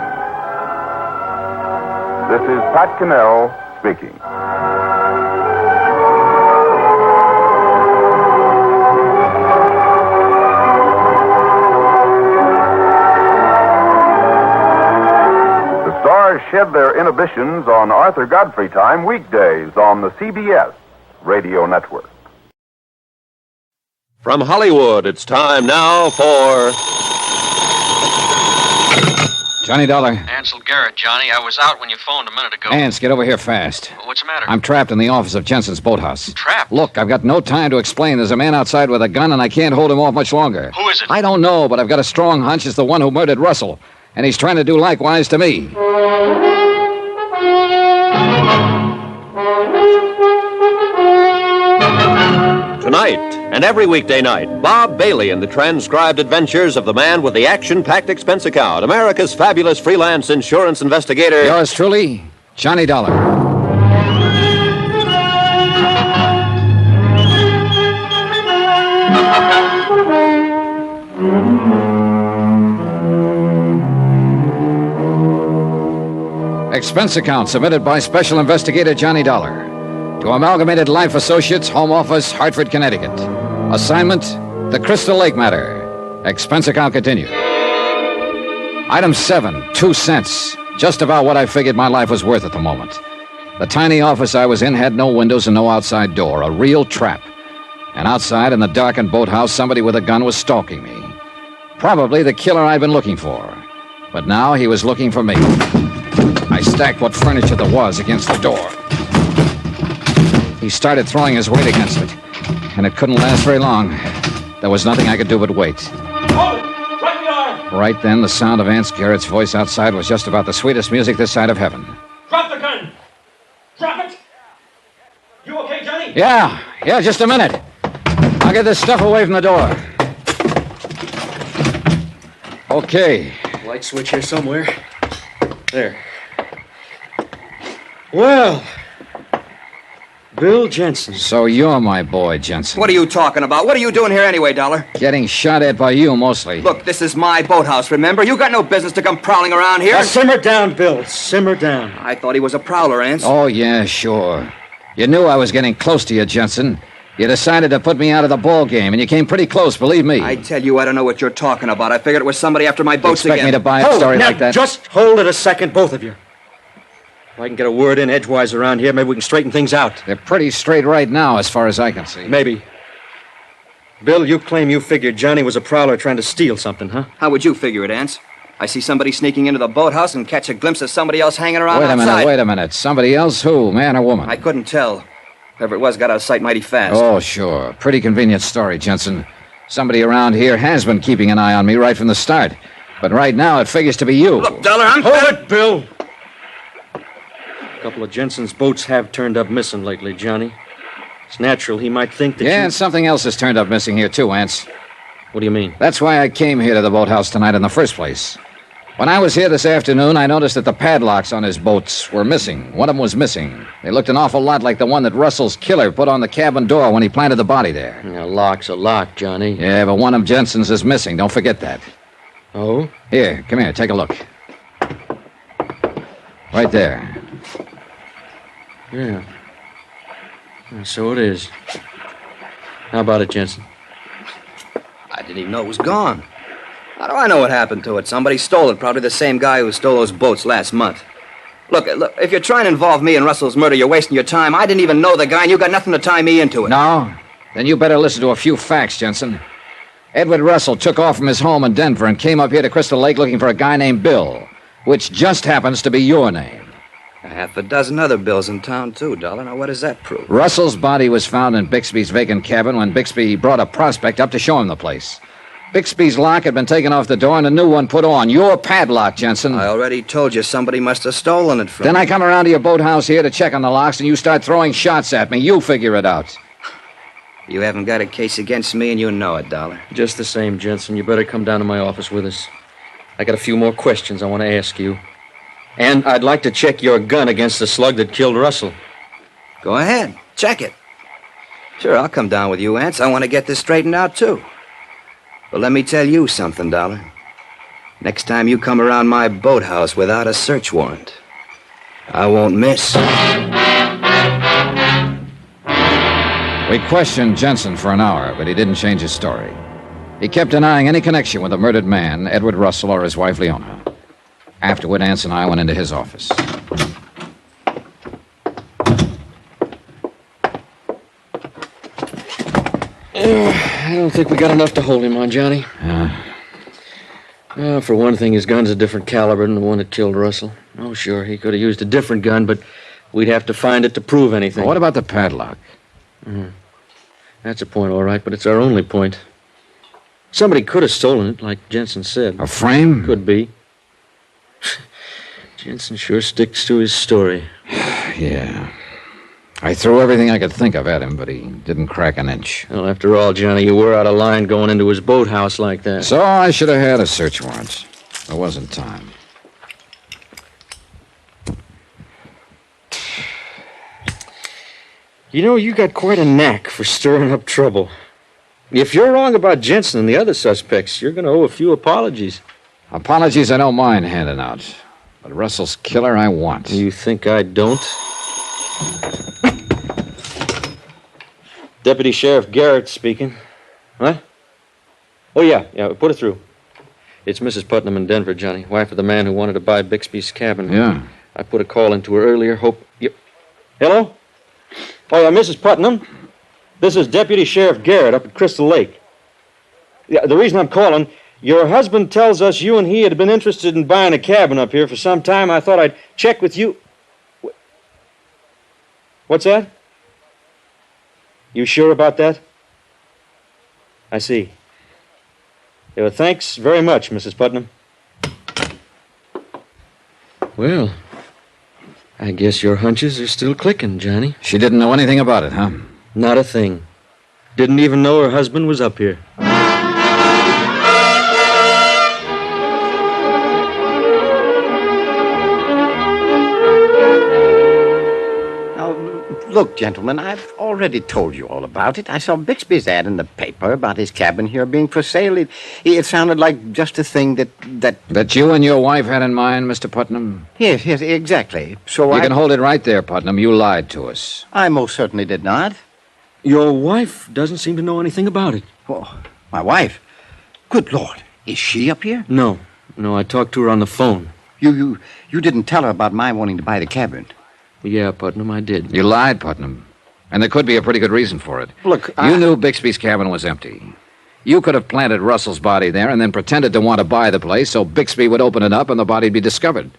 [SPEAKER 5] This is Pat Cannell speaking. The stars shed their inhibitions on Arthur Godfrey time weekdays on the CBS Radio Network.
[SPEAKER 8] From Hollywood, it's time now for...
[SPEAKER 9] Johnny Dollar.
[SPEAKER 10] Ansel Garrett, Johnny. I was out when you phoned a minute ago.
[SPEAKER 9] Ants, get over here fast.
[SPEAKER 10] What's the matter?
[SPEAKER 9] I'm trapped in the office of Jensen's boathouse.
[SPEAKER 10] Trapped?
[SPEAKER 9] Look, I've got no time to explain. There's a man outside with a gun, and I can't hold him off much longer.
[SPEAKER 10] Who is it?
[SPEAKER 9] I don't know, but I've got a strong hunch it's the one who murdered Russell. And he's trying to do likewise to me.
[SPEAKER 8] Tonight and every weekday night, Bob Bailey in the transcribed adventures of the man with the action-packed expense account, America's fabulous freelance insurance investigator.
[SPEAKER 9] Yours truly, Johnny Dollar. Expense account submitted by Special Investigator Johnny Dollar to Amalgamated Life Associates, Home Office, Hartford, Connecticut. Assignment, the Crystal Lake matter. Expense account continued. Item 7, 2 cents. Just about what I figured my life was worth at the moment. The tiny office I was in had no windows and no outside door. A real trap. And outside in the darkened boathouse, somebody with a gun was stalking me. Probably the killer I'd been looking for. But now he was looking for me. I stacked what furniture there was against the door. He started throwing his weight against it, and it couldn't last very long. There was nothing I could do but wait.
[SPEAKER 11] Hold it! Right the arm!
[SPEAKER 9] Right then, the sound of Aunt Garrett's voice outside was just about the sweetest music this side of heaven.
[SPEAKER 11] Drop the gun! Drop it! You okay, Johnny?
[SPEAKER 9] Yeah, just a minute. I'll get this stuff away from the door. Okay.
[SPEAKER 12] Light switch here somewhere. There. Well, Bill Jensen.
[SPEAKER 9] So you're my boy, Jensen.
[SPEAKER 13] What are you talking about? What are you doing here anyway, Dollar?
[SPEAKER 9] Getting shot at by you, mostly.
[SPEAKER 13] Look, this is my boathouse, remember? You got no business to come prowling around here.
[SPEAKER 12] Now, simmer down, Bill. Simmer down.
[SPEAKER 13] I thought he was a prowler, Ance.
[SPEAKER 9] Oh, yeah, sure. You knew I was getting close to you, Jensen. You decided to put me out of the ball game, and you came pretty close, believe me.
[SPEAKER 13] I tell you, I don't know what you're talking about. I figured it was somebody after my boats
[SPEAKER 9] Expect
[SPEAKER 13] again.
[SPEAKER 9] me to buy a story like that?
[SPEAKER 12] Just hold it a second, both of you. If I can get a word in edgewise around here, maybe we can straighten things out.
[SPEAKER 9] They're pretty straight right now, as far as I can see.
[SPEAKER 12] Maybe. Bill, you claim you figured Johnny was a prowler trying to steal something, huh?
[SPEAKER 13] How would you figure it, Ance? I see somebody sneaking into the boathouse and catch a glimpse of somebody else hanging around outside.
[SPEAKER 9] Wait a minute. Somebody else? Who? Man or woman?
[SPEAKER 13] I couldn't tell. Whoever it was got out of sight mighty fast.
[SPEAKER 9] Oh, sure. Pretty convenient story, Jensen. Somebody around here has been keeping an eye on me right from the start. But right now, it figures to be you.
[SPEAKER 13] Look, Dollar, I'm...
[SPEAKER 12] Hold it, Bill! A couple of Jensen's boats have turned up missing lately, Johnny. It's natural he might think that
[SPEAKER 9] and something else has turned up missing here, too, Ance.
[SPEAKER 12] What do you mean?
[SPEAKER 9] That's why I came here to the boathouse tonight in the first place. When I was here this afternoon, I noticed that the padlocks on his boats were missing. One of them was missing. They looked an awful lot like the one that Russell's killer put on the cabin door when he planted the body there.
[SPEAKER 12] A lock's a lock, Johnny.
[SPEAKER 9] Yeah, but one of Jensen's is missing. Don't forget that.
[SPEAKER 12] Oh?
[SPEAKER 9] Here, come here. Take a look. Right there.
[SPEAKER 12] Yeah. So it is. How about it, Jensen?
[SPEAKER 13] I didn't even know it was gone. How do I know what happened to it? Somebody stole it, probably the same guy who stole those boats last month. Look, if you're trying to involve me in Russell's murder, you're wasting your time. I didn't even know the guy, and you got nothing to tie me into it.
[SPEAKER 9] No? Then you better listen to a few facts, Jensen. Edward Russell took off from his home in Denver and came up here to Crystal Lake looking for a guy named Bill, which just happens to be your name.
[SPEAKER 13] A half a dozen other Bills in town, too, Dollar. Now, what does that prove?
[SPEAKER 9] Russell's body was found in Bixby's vacant cabin when Bixby brought a prospect up to show him the place. Bixby's lock had been taken off the door and a new one put on. Your padlock, Jensen.
[SPEAKER 13] I already told you somebody must have stolen it from
[SPEAKER 9] Then
[SPEAKER 13] me.
[SPEAKER 9] I come around to your boathouse here to check on the locks, and you start throwing shots at me. You figure it out.
[SPEAKER 13] You haven't got a case against me, and you know it, Dollar.
[SPEAKER 12] Just the same, Jensen, you better come down to my office with us. I got a few more questions I want to ask you. And I'd like to check your gun against the slug that killed Russell.
[SPEAKER 13] Go ahead. Check it. Sure, I'll come down with you, Ance. I want to get this straightened out, too. But let me tell you something, Dollar. Next time you come around my boathouse without a search warrant, I won't miss.
[SPEAKER 9] We questioned Jensen for an hour, but he didn't change his story. He kept denying any connection with the murdered man, Edward Russell, or his wife, Leona. Afterward, Ance and I went into his office.
[SPEAKER 12] I don't think we got enough to hold him on, Johnny. For one thing, his gun's a different caliber than the one that killed Russell. Oh, sure, he could have used a different gun, but we'd have to find it to prove anything.
[SPEAKER 9] Well, what about the padlock?
[SPEAKER 12] That's a point, all right, but it's our only point. Somebody could have stolen it, like Jensen said.
[SPEAKER 9] A frame?
[SPEAKER 12] Could be. Jensen sure sticks to his story.
[SPEAKER 9] Yeah. I threw everything I could think of at him, but he didn't crack an inch.
[SPEAKER 12] Well, after all, Johnny, you were out of line going into his boathouse like that.
[SPEAKER 9] So I should have had a search warrant. There wasn't time.
[SPEAKER 12] You know, you got quite a knack for stirring up trouble. If you're wrong about Jensen and the other suspects, you're going to owe a few apologies.
[SPEAKER 9] Apologies I don't mind handing out. But Russell's killer I want.
[SPEAKER 12] You think I don't? Deputy Sheriff Garrett speaking. What? Oh, yeah, put it through. It's Mrs. Putnam in Denver, Johnny, wife of the man who wanted to buy Bixby's cabin.
[SPEAKER 9] Yeah.
[SPEAKER 12] I put a call into her earlier. Hope you... Hello? Oh, yeah, Mrs. Putnam. This is Deputy Sheriff Garrett up at Crystal Lake. Yeah, the reason I'm calling, your husband tells us you and he had been interested in buying a cabin up here for some time. I thought I'd check with you. What's that? You sure about that? I see. Yeah, well, thanks very much, Mrs. Putnam. Well, I guess your hunches are still clicking, Johnny.
[SPEAKER 9] She didn't know anything about it, huh?
[SPEAKER 12] Not a thing. Didn't even know her husband was up here.
[SPEAKER 14] Look, gentlemen, I've already told you all about it. I saw Bixby's ad in the paper about his cabin here being for sale. It sounded like just a thing that...
[SPEAKER 9] That you and your wife had in mind, Mr. Putnam?
[SPEAKER 14] Yes, exactly. So
[SPEAKER 9] You can hold it right there, Putnam. You lied to us.
[SPEAKER 14] I most certainly did not.
[SPEAKER 12] Your wife doesn't seem to know anything about it.
[SPEAKER 14] Oh, my wife? Good Lord. Is she up here?
[SPEAKER 12] No, I talked to her on the phone.
[SPEAKER 14] You didn't tell her about my wanting to buy the cabin?
[SPEAKER 12] Yeah, Putnam, I did.
[SPEAKER 9] You lied, Putnam. And there could be a pretty good reason for it.
[SPEAKER 14] Look,
[SPEAKER 9] You knew Bixby's cabin was empty. You could have planted Russell's body there and then pretended to want to buy the place so Bixby would open it up and the body'd be discovered.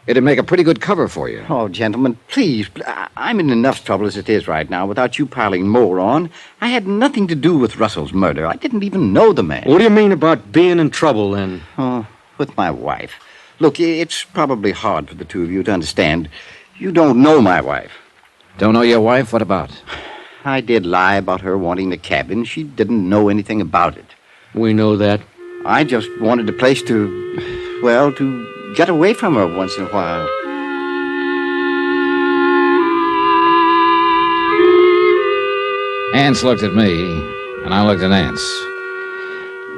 [SPEAKER 9] It'd make a pretty good cover for you.
[SPEAKER 14] Oh, gentlemen, please. I'm in enough trouble as it is right now without you piling more on. I had nothing to do with Russell's murder. I didn't even know the man.
[SPEAKER 12] What do you mean about being in trouble, then?
[SPEAKER 14] Oh, with my wife. Look, it's probably hard for the two of you to understand. You don't know my wife.
[SPEAKER 9] Don't know your wife? What about?
[SPEAKER 14] I did lie about her wanting the cabin. She didn't know anything about it.
[SPEAKER 12] We know that.
[SPEAKER 14] I just wanted a place to get away from her once in a while.
[SPEAKER 9] Ance looked at me, and I looked at Ance.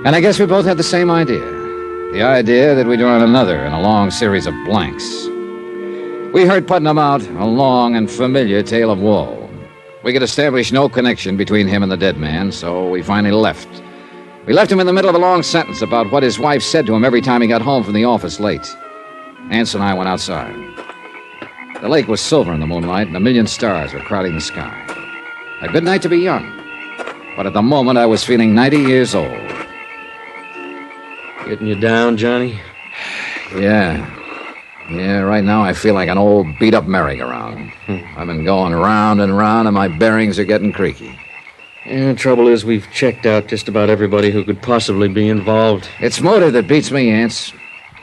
[SPEAKER 9] And I guess we both had the same idea. The idea that we'd run another in a long series of blanks. We heard Putnam out a long and familiar tale of woe. We could establish no connection between him and the dead man, so we finally left. We left him in the middle of a long sentence about what his wife said to him every time he got home from the office late. Ance and I went outside. The lake was silver in the moonlight, and a million stars were crowding the sky. A good night to be young. But at the moment, I was feeling 90 years old.
[SPEAKER 12] Getting you down, Johnny?
[SPEAKER 9] Yeah, right now I feel like an old beat-up merry-go-round. I've been going round and round, and my bearings are getting creaky.
[SPEAKER 12] Yeah, the trouble is we've checked out just about everybody who could possibly be involved.
[SPEAKER 9] It's motive that beats me, Ance.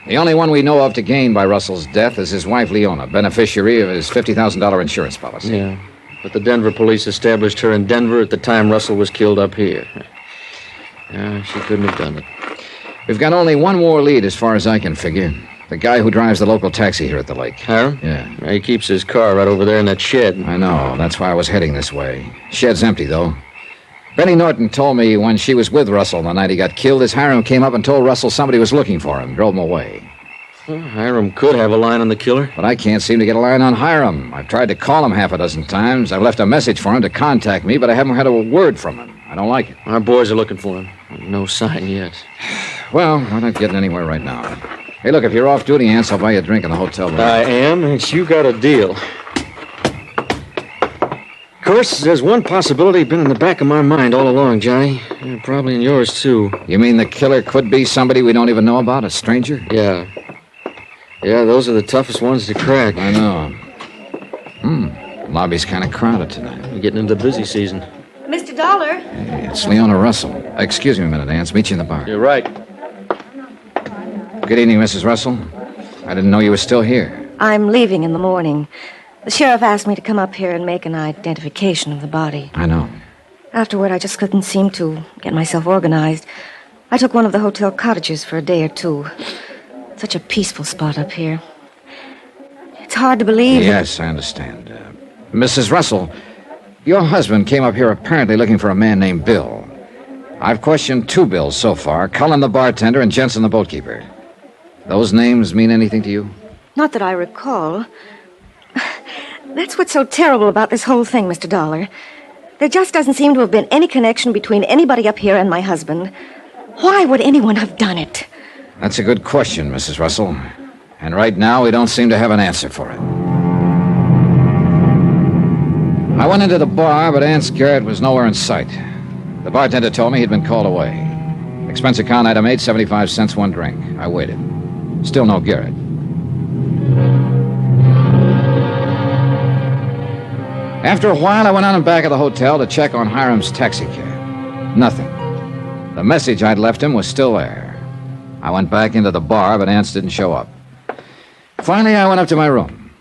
[SPEAKER 9] The only one we know of to gain by Russell's death is his wife, Leona, beneficiary of his $50,000 insurance policy.
[SPEAKER 12] Yeah, but the Denver police established her in Denver at the time Russell was killed up here. Yeah, she couldn't have done it.
[SPEAKER 9] We've got only one more lead as far as I can figure. The guy who drives the local taxi here at the lake.
[SPEAKER 12] Hiram?
[SPEAKER 9] Yeah.
[SPEAKER 12] He keeps his car right over there in that shed.
[SPEAKER 9] I know. That's why I was heading this way. Shed's empty, though. Benny Norton told me when she was with Russell the night he got killed, his Hiram came up and told Russell somebody was looking for him, drove him away.
[SPEAKER 12] Well, Hiram could have a line on the killer.
[SPEAKER 9] But I can't seem to get a line on Hiram. I've tried to call him half a dozen times. I've left a message for him to contact me, but I haven't had a word from him. I don't like it.
[SPEAKER 12] Our boys are looking for him. No sign yet.
[SPEAKER 9] Well, we're not getting anywhere right now. Hey, look, if you're off duty, Ance, I'll buy you a drink in the hotel room.
[SPEAKER 12] I am, and you got a deal. Of course, there's one possibility been in the back of my mind all along, Johnny. And probably in yours, too.
[SPEAKER 9] You mean the killer could be somebody we don't even know about, a stranger?
[SPEAKER 12] Yeah. Yeah, those are the toughest ones to crack.
[SPEAKER 9] I know. Lobby's kind of crowded tonight.
[SPEAKER 12] We're getting into busy season.
[SPEAKER 15] Mr. Dollar?
[SPEAKER 9] Hey, it's Leona Russell. Excuse me a minute, Ance. Meet you in the bar.
[SPEAKER 12] You're right.
[SPEAKER 9] Good evening, Mrs. Russell. I didn't know you were still here.
[SPEAKER 15] I'm leaving in the morning. The sheriff asked me to come up here and make an identification of the body.
[SPEAKER 9] I know.
[SPEAKER 15] Afterward, I just couldn't seem to get myself organized. I took one of the hotel cottages for a day or two. Such a peaceful spot up here. It's hard to believe.
[SPEAKER 9] Yes, I understand. Mrs. Russell, your husband came up here apparently looking for a man named Bill. I've questioned 2 Bills so far, Cullen the bartender and Jensen the boatkeeper. Those names mean anything to you?
[SPEAKER 15] Not that I recall. That's what's so terrible about this whole thing, Mr. Dollar. There just doesn't seem to have been any connection between anybody up here and my husband. Why would anyone have done it?
[SPEAKER 9] That's a good question, Mrs. Russell. And right now, we don't seem to have an answer for it. I went into the bar, but Aunt Garrett was nowhere in sight. The bartender told me he'd been called away. Expense account item 8, 75 cents, 1 drink. I waited. Still no Garrett. After a while, I went on in back of the hotel to check on Hiram's taxi cab. Nothing. The message I'd left him was still there. I went back into the bar, but Ance didn't show up. Finally, I went up to my room.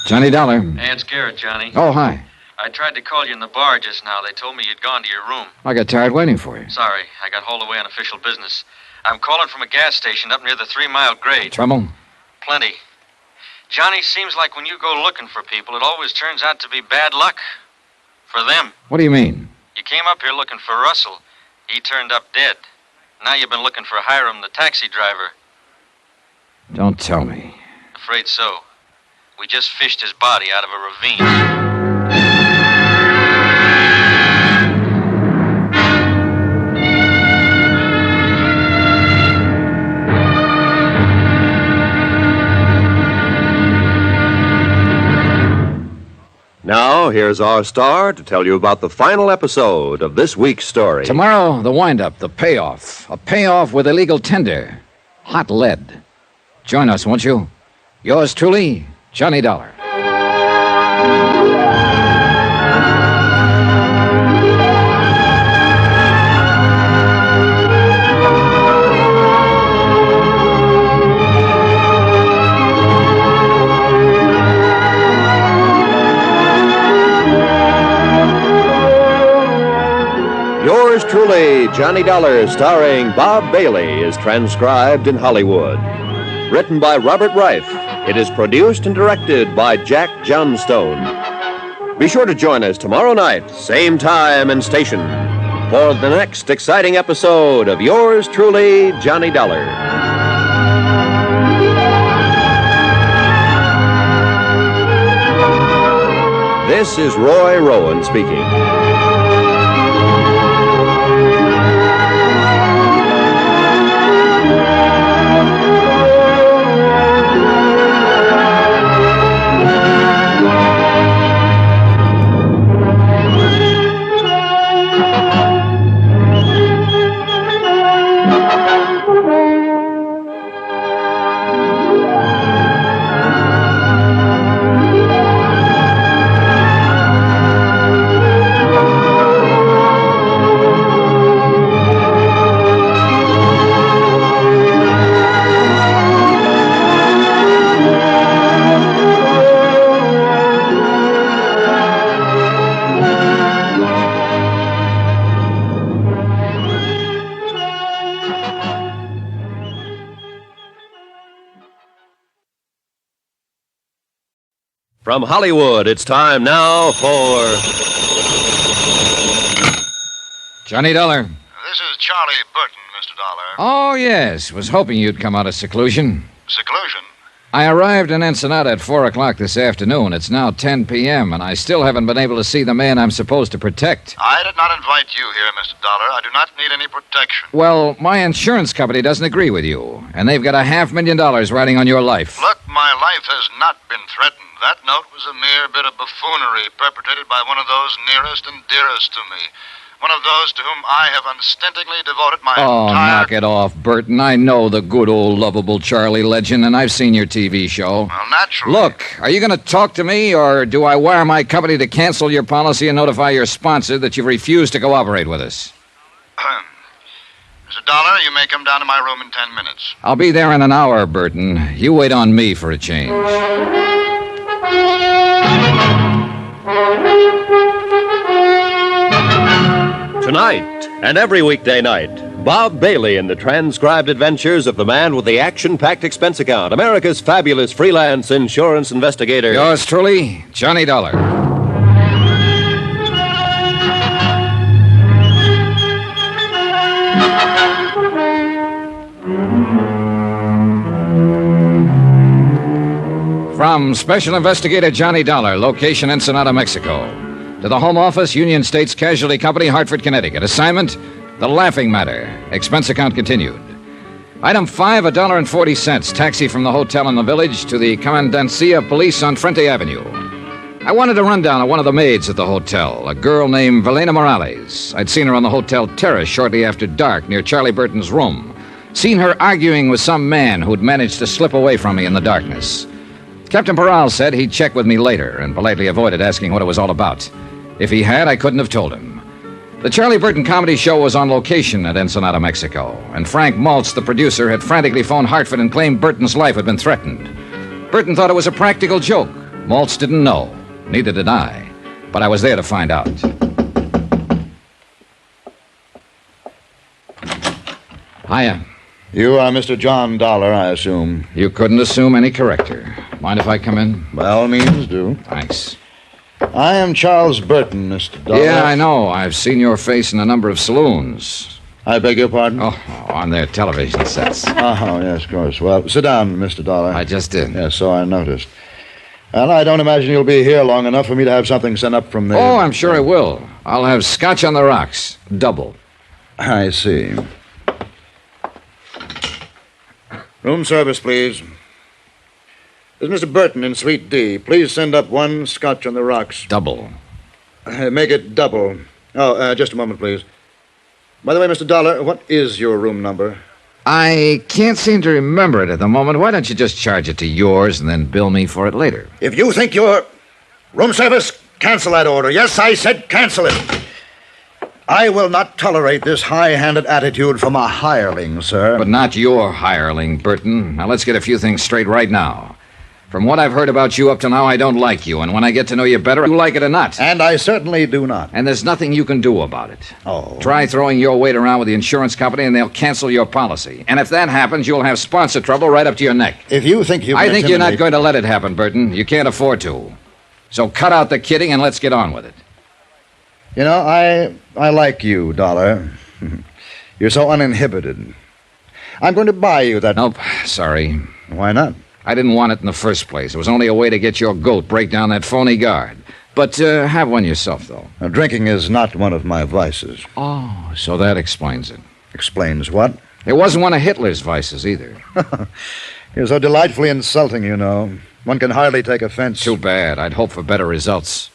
[SPEAKER 9] Johnny Dollar.
[SPEAKER 10] Hey, it's Garrett, Johnny.
[SPEAKER 9] Oh, hi.
[SPEAKER 10] I tried to call you in the bar just now. They told me you'd gone to your room.
[SPEAKER 9] I got tired waiting for you.
[SPEAKER 10] Sorry, I got hauled away on official business. I'm calling from a gas station up near the 3 Mile grade.
[SPEAKER 9] Trouble?
[SPEAKER 10] Plenty. Johnny, seems like when you go looking for people, it always turns out to be bad luck. For them.
[SPEAKER 9] What do you mean?
[SPEAKER 10] You came up here looking for Russell. He turned up dead. Now you've been looking for Hiram, the taxi driver.
[SPEAKER 9] Don't tell me.
[SPEAKER 10] Afraid so. We just fished his body out of a ravine.
[SPEAKER 8] Now, here's our star to tell you about the final episode of this week's story.
[SPEAKER 9] Tomorrow, the wind-up, the payoff. A payoff with illegal tender. Hot lead. Join us, won't you? Yours truly, Johnny Dollar.
[SPEAKER 8] Yours truly, Johnny Dollar, starring Bob Bailey, is transcribed in Hollywood. Written by Robert Reif. It is produced and directed by Jack Johnstone. Be sure to join us tomorrow night, same time and station, for the next exciting episode of Yours truly, Johnny Dollar. This is Roy Rowan speaking. From Hollywood, it's time now for
[SPEAKER 9] Johnny Dollar.
[SPEAKER 16] This is Charlie Burton, Mr. Dollar.
[SPEAKER 9] Oh, yes. Was hoping you'd come out of seclusion.
[SPEAKER 16] Seclusion?
[SPEAKER 9] I arrived in Ensenada at 4 o'clock this afternoon. It's now 10 p.m., and I still haven't been able to see the man I'm supposed to protect.
[SPEAKER 16] I did not invite you here, Mr. Dollar. I do not need any protection.
[SPEAKER 9] Well, my insurance company doesn't agree with you, and they've got $500,000 riding on your life.
[SPEAKER 16] Look, my life has not been threatened. That note was a mere bit of buffoonery perpetrated by one of those nearest and dearest to me. One of those to whom I have unstintingly devoted my
[SPEAKER 9] Oh,
[SPEAKER 16] entire...
[SPEAKER 9] knock it off, Burton. I know the good old lovable Charlie legend, and I've seen your TV show.
[SPEAKER 16] Well, naturally.
[SPEAKER 9] Look, are you going to talk to me, or do I wire my company to cancel your policy and notify your sponsor that you've refused to cooperate with us?
[SPEAKER 16] Mr. Dollar, you may come down to my room in 10 minutes.
[SPEAKER 9] I'll be there in an hour, Burton. You wait on me for a change.
[SPEAKER 8] Tonight and every weekday night, Bob Bailey in the transcribed adventures of the man with the action-packed expense account, America's fabulous freelance insurance investigator.
[SPEAKER 9] Yours truly, Johnny Dollar. From Special Investigator Johnny Dollar, location Ensenada, Mexico. To the Home Office, Union States Casualty Company, Hartford, Connecticut. Assignment, The Laughing Matter. Expense account continued. Item 5, $1.40. Taxi from the hotel in the village to the Commandancia of Police on Frente Avenue. I wanted a rundown of one of the maids at the hotel, a girl named Velena Morales. I'd seen her on the hotel terrace shortly after dark near Charlie Burton's room. Seen her arguing with some man who'd managed to slip away from me in the darkness. Captain Peral said he'd check with me later and politely avoided asking what it was all about. If he had, I couldn't have told him. The Charlie Burton comedy show was on location at Ensenada, Mexico, and Frank Maltz, the producer, had frantically phoned Hartford and claimed Burton's life had been threatened. Burton thought it was a practical joke. Maltz didn't know. Neither did I. But I was there to find out. Hiya.
[SPEAKER 5] You are Mr. John Dollar, I assume.
[SPEAKER 9] You couldn't assume any corrector. Mind if I come in?
[SPEAKER 5] By all means, do.
[SPEAKER 9] Thanks.
[SPEAKER 5] I am Charles Burton, Mr. Dollar.
[SPEAKER 9] Yeah, I know. I've seen your face in a number of saloons.
[SPEAKER 5] I beg your pardon?
[SPEAKER 9] Oh, on their television sets.
[SPEAKER 5] Oh, yes, of course. Well, sit down, Mr. Dollar.
[SPEAKER 9] I just did.
[SPEAKER 5] Yes, so I noticed. Well, I don't imagine you'll be here long enough for me to have something sent up from the...
[SPEAKER 9] Oh, I'm sure I will. I'll have scotch on the rocks. Double.
[SPEAKER 5] I see. Room service, please. This is Mr. Burton in Suite D. Please send up one scotch on the rocks.
[SPEAKER 9] Double.
[SPEAKER 5] Make it double. Oh, just a moment, please. By the way, Mr. Dollar, what is your room number?
[SPEAKER 9] I can't seem to remember it at the moment. Why don't you just charge it to yours and then bill me for it later?
[SPEAKER 5] If you think you're... Room service, cancel that order. Yes, I said cancel it. I will not tolerate this high-handed attitude from a hireling, sir.
[SPEAKER 9] But not your hireling, Burton. Now, let's get a few things straight right now. From what I've heard about you up to now, I don't like you. And when I get to know you better, you like it or not.
[SPEAKER 5] And I certainly do not.
[SPEAKER 9] And there's nothing you can do about it.
[SPEAKER 5] Oh.
[SPEAKER 9] Try throwing your weight around with the insurance company and they'll cancel your policy. And if that happens, you'll have sponsor trouble right up to your neck.
[SPEAKER 5] If you think you...
[SPEAKER 9] I think you're not going to let it happen, Burton. You can't afford to. So cut out the kidding and let's get on with it.
[SPEAKER 5] You know, I like you, Dollar. You're so uninhibited. I'm going to buy you that...
[SPEAKER 9] Nope, sorry.
[SPEAKER 5] Why not?
[SPEAKER 9] I didn't want it in the first place. It was only a way to get your goat, break down that phony guard. But have one yourself, though.
[SPEAKER 5] Now, drinking is not one of my vices.
[SPEAKER 9] Oh, so that explains it.
[SPEAKER 5] Explains what?
[SPEAKER 9] It wasn't one of Hitler's vices, either.
[SPEAKER 5] You're so delightfully insulting, you know. One can hardly take offense.
[SPEAKER 9] Too bad. I'd hope for better results.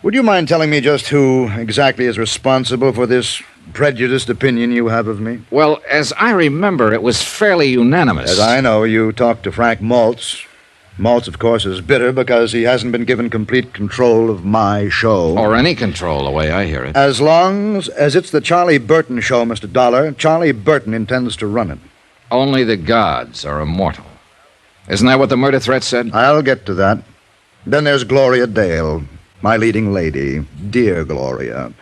[SPEAKER 5] Would you mind telling me just who exactly is responsible for this prejudiced opinion you have of me?
[SPEAKER 9] Well, as I remember, it was fairly unanimous.
[SPEAKER 5] As I know, you talked to Frank Maltz. Maltz, of course, is bitter because he hasn't been given complete control of my show.
[SPEAKER 9] Or any control, the way I hear it.
[SPEAKER 5] As long as it's the Charlie Burton show, Mr. Dollar, Charlie Burton intends to run it.
[SPEAKER 9] Only the gods are immortal. Isn't that what the murder threat said?
[SPEAKER 5] I'll get to that. Then there's Gloria Dale, my leading lady. Dear Gloria.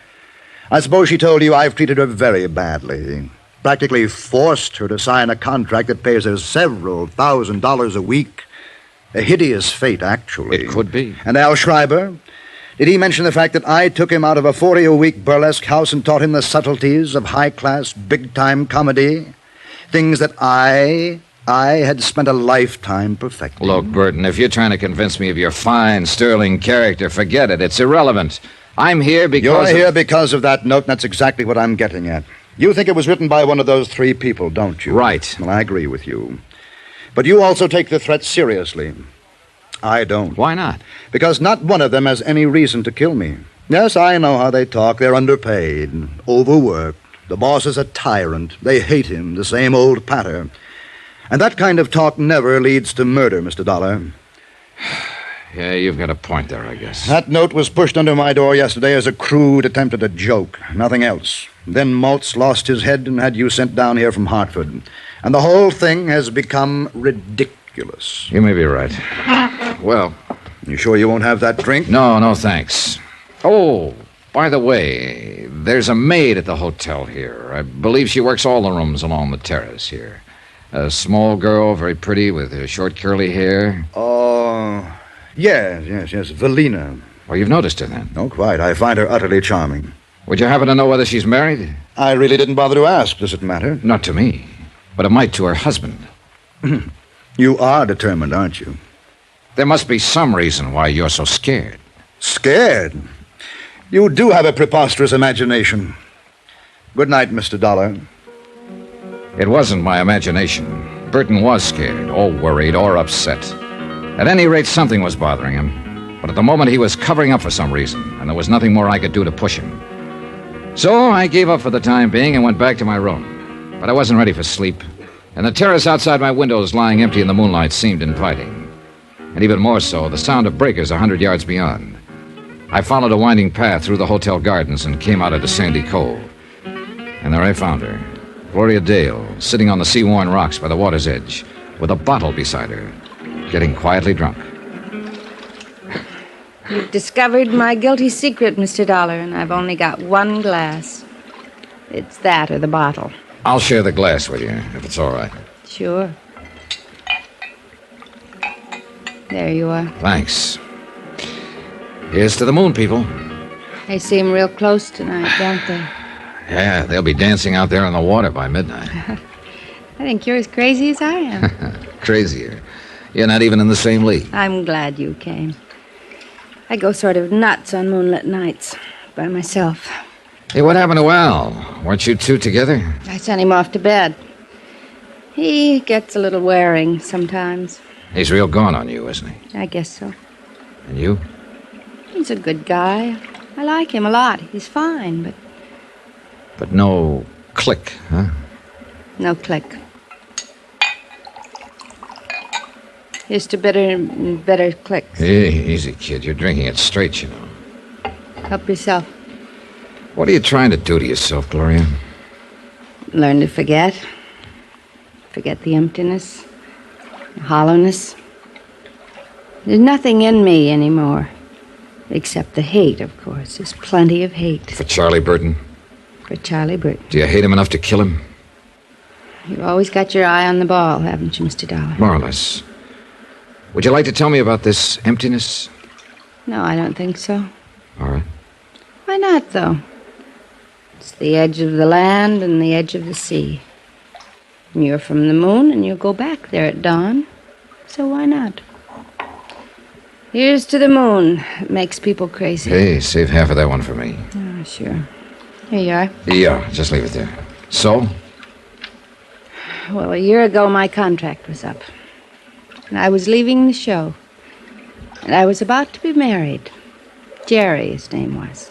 [SPEAKER 5] I suppose she told you I've treated her very badly. Practically forced her to sign a contract that pays her several $1,000s a week. A hideous fate, actually.
[SPEAKER 9] It could be.
[SPEAKER 5] And Al Schreiber? Did he mention the fact that I took him out of a 40-a-week burlesque house and taught him the subtleties of high-class, big-time comedy? Things that I had spent a lifetime perfecting.
[SPEAKER 9] Look, Burton, if you're trying to convince me of your fine, sterling character, forget it. It's irrelevant. I'm here because...
[SPEAKER 5] You're here because of that note, and that's exactly what I'm getting at. You think it was written by one of those three people, don't you?
[SPEAKER 9] Right.
[SPEAKER 5] Well, I agree with you. But you also take the threat seriously. I don't.
[SPEAKER 9] Why not?
[SPEAKER 5] Because not one of them has any reason to kill me.
[SPEAKER 17] Yes, I know how they talk. They're underpaid, overworked. The boss is a tyrant. They hate him, the same old patter. And that kind of talk never leads to murder, Mr. Dollar.
[SPEAKER 9] Yeah, you've got a point there, I guess.
[SPEAKER 17] That note was pushed under my door yesterday as a crude attempt at a joke, nothing else. Then Maltz lost his head and had you sent down here from Hartford. And the whole thing has become ridiculous.
[SPEAKER 9] You may be right. Well...
[SPEAKER 17] You sure you won't have that drink?
[SPEAKER 9] No, thanks. Oh, by the way, there's a maid at the hotel here. I believe she works all the rooms along the terrace here. A small girl, very pretty, with short curly hair.
[SPEAKER 17] Oh, yes, Velina.
[SPEAKER 9] Oh, you've noticed her then?
[SPEAKER 17] No, quite. I find her utterly charming.
[SPEAKER 9] Would you happen to know whether she's married?
[SPEAKER 17] I really didn't bother to ask. Does it matter?
[SPEAKER 9] Not to me, but it might to her husband.
[SPEAKER 17] You are determined, aren't you?
[SPEAKER 9] There must be some reason why you're so scared.
[SPEAKER 17] Scared? You do have a preposterous imagination. Good night, Mr. Dollar.
[SPEAKER 9] It wasn't my imagination. Burton was scared, or worried, or upset. At any rate, something was bothering him. But at the moment, he was covering up for some reason, and there was nothing more I could do to push him. So I gave up for the time being and went back to my room. But I wasn't ready for sleep, and the terrace outside my windows lying empty in the moonlight seemed inviting. And even more so, the sound of breakers 100 yards beyond. I followed a winding path through the hotel gardens and came out into Sandy Cove. And there I found her, Gloria Dale, sitting on the sea-worn rocks by the water's edge, with a bottle beside her, getting quietly drunk.
[SPEAKER 18] You've discovered my guilty secret, Mr. Dollar, and I've only got one glass. It's that or the bottle.
[SPEAKER 9] I'll share the glass with you, if it's all right.
[SPEAKER 18] Sure. There you are.
[SPEAKER 9] Thanks. Here's to the moon, people.
[SPEAKER 18] They seem real close tonight, don't they?
[SPEAKER 9] Yeah, they'll be dancing out there on the water by midnight.
[SPEAKER 18] I think you're as crazy as I am.
[SPEAKER 9] Crazier. You're not even in the same league.
[SPEAKER 18] I'm glad you came. I go sort of nuts on moonlit nights by myself.
[SPEAKER 9] Hey, what happened to Al? Weren't you two together?
[SPEAKER 18] I sent him off to bed. He gets a little wearing sometimes.
[SPEAKER 9] He's real gone on you, isn't he?
[SPEAKER 18] I guess so.
[SPEAKER 9] And you?
[SPEAKER 18] He's a good guy. I like him a lot. He's fine,
[SPEAKER 9] But no click, huh?
[SPEAKER 18] No click. Here's to better clicks.
[SPEAKER 9] Hey, easy, kid. You're drinking it straight, you know.
[SPEAKER 18] Help yourself.
[SPEAKER 9] What are you trying to do to yourself, Gloria?
[SPEAKER 18] Learn to forget. Forget the emptiness, the hollowness. There's nothing in me anymore. Except the hate, of course. There's plenty of hate.
[SPEAKER 9] For Charlie Burton?
[SPEAKER 18] For Charlie Burton.
[SPEAKER 9] Do you hate him enough to kill him?
[SPEAKER 18] You've always got your eye on the ball, haven't you, Mr. Dollar?
[SPEAKER 9] More or less. Would you like to tell me about this emptiness?
[SPEAKER 18] No, I don't think so.
[SPEAKER 9] All right.
[SPEAKER 18] Why not, though? It's the edge of the land and the edge of the sea. You're from the moon, and you'll go back there at dawn. So why not? Here's to the moon. It makes people crazy.
[SPEAKER 9] Hey, save half of that one for me.
[SPEAKER 18] Oh, sure. Here you are.
[SPEAKER 9] Yeah, just leave it there. So?
[SPEAKER 18] Well, a year ago, my contract was up. And I was leaving the show. And I was about to be married. Jerry, his name was.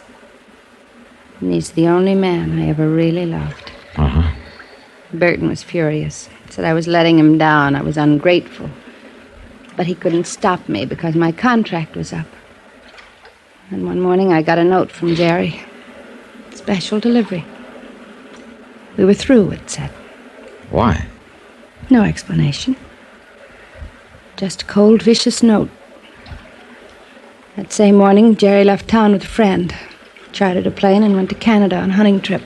[SPEAKER 18] And he's the only man I ever really loved.
[SPEAKER 9] Uh-huh.
[SPEAKER 18] Burton was furious. Said I was letting him down. I was ungrateful. But he couldn't stop me because my contract was up. And one morning I got a note from Jerry. Special delivery. We were through, it said.
[SPEAKER 9] Why?
[SPEAKER 18] No explanation. Just a cold, vicious note. That same morning, Jerry left town with a friend. Chartered a plane and went to Canada on a hunting trip.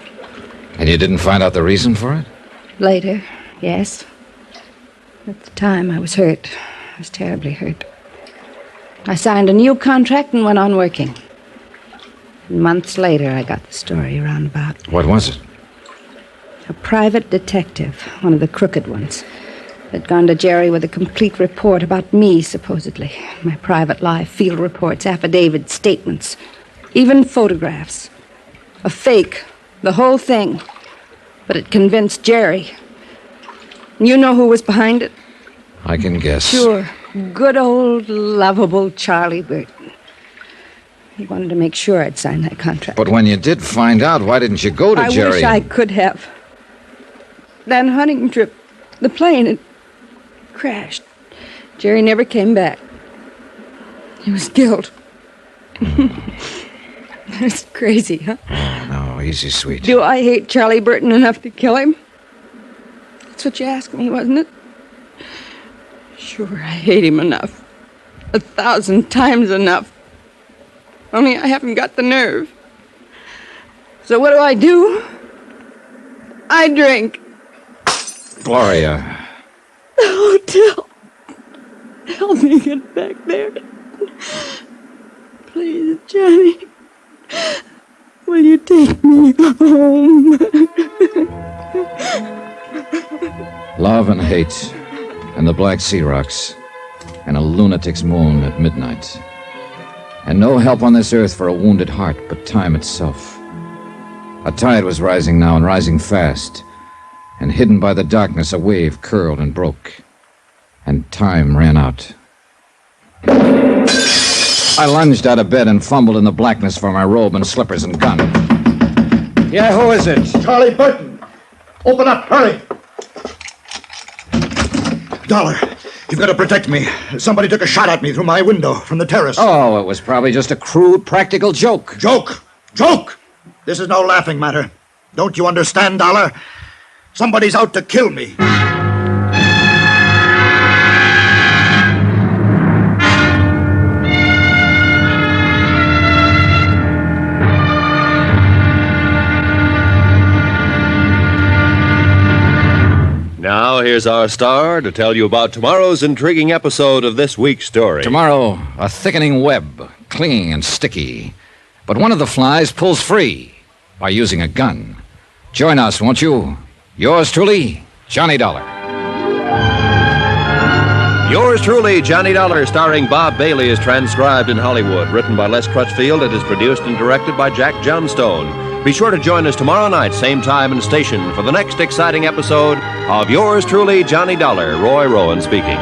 [SPEAKER 9] And you didn't find out the reason for it?
[SPEAKER 18] Later, yes. At the time, I was hurt. I was terribly hurt. I signed a new contract and went on working. And months later, I got the story roundabout.
[SPEAKER 9] What was it?
[SPEAKER 18] A private detective, one of the crooked ones, had gone to Jerry with a complete report about me, supposedly. My private life, field reports, affidavits, statements, even photographs. A fake, the whole thing. But it convinced Jerry. You know who was behind it?
[SPEAKER 9] I can guess.
[SPEAKER 18] Sure. Good old, lovable Charlie Burton. He wanted to make sure I'd sign that contract.
[SPEAKER 9] But when you did find out, why didn't you go to Jerry?
[SPEAKER 18] I wish I could have. That hunting trip, the plane had crashed. Jerry never came back. He was killed. That's crazy, huh?
[SPEAKER 9] Oh, no, easy, sweet.
[SPEAKER 18] Do I hate Charlie Burton enough to kill him? That's what you asked me, wasn't it? Sure, I hate him enough. 1,000 times enough. Only I haven't got the nerve. So what do? I drink.
[SPEAKER 9] Gloria.
[SPEAKER 18] The hotel. Help me get back there. Please, Johnny. Will you take me home?
[SPEAKER 9] Love and hate, and the Black Sea Rocks, and a lunatic's moon at midnight. And no help on this earth for a wounded heart but time itself. A tide was rising now, and rising fast. And hidden by the darkness, a wave curled and broke. And time ran out. I lunged out of bed and fumbled in the blackness for my robe and slippers and gun. Yeah, who is it?
[SPEAKER 17] Charlie Burton. Open up, hurry. Dollar, you've got to protect me. Somebody took a shot at me through my window from the terrace.
[SPEAKER 9] Oh, it was probably just a crude, practical joke.
[SPEAKER 17] Joke? Joke? This is no laughing matter. Don't you understand, Dollar? Somebody's out to kill me.
[SPEAKER 19] Now, here's our star to tell you about tomorrow's intriguing episode of this week's story.
[SPEAKER 9] Tomorrow, a thickening web, clinging and sticky. But one of the flies pulls free by using a gun. Join us, won't you? Yours truly, Johnny Dollar.
[SPEAKER 19] Yours truly, Johnny Dollar, starring Bob Bailey, is transcribed in Hollywood. Written by Les Crutchfield, it is produced and directed by Jack Johnstone. Be sure to join us tomorrow night, same time and station, for the next exciting episode of Yours truly, Johnny Dollar. Roy Rowan speaking.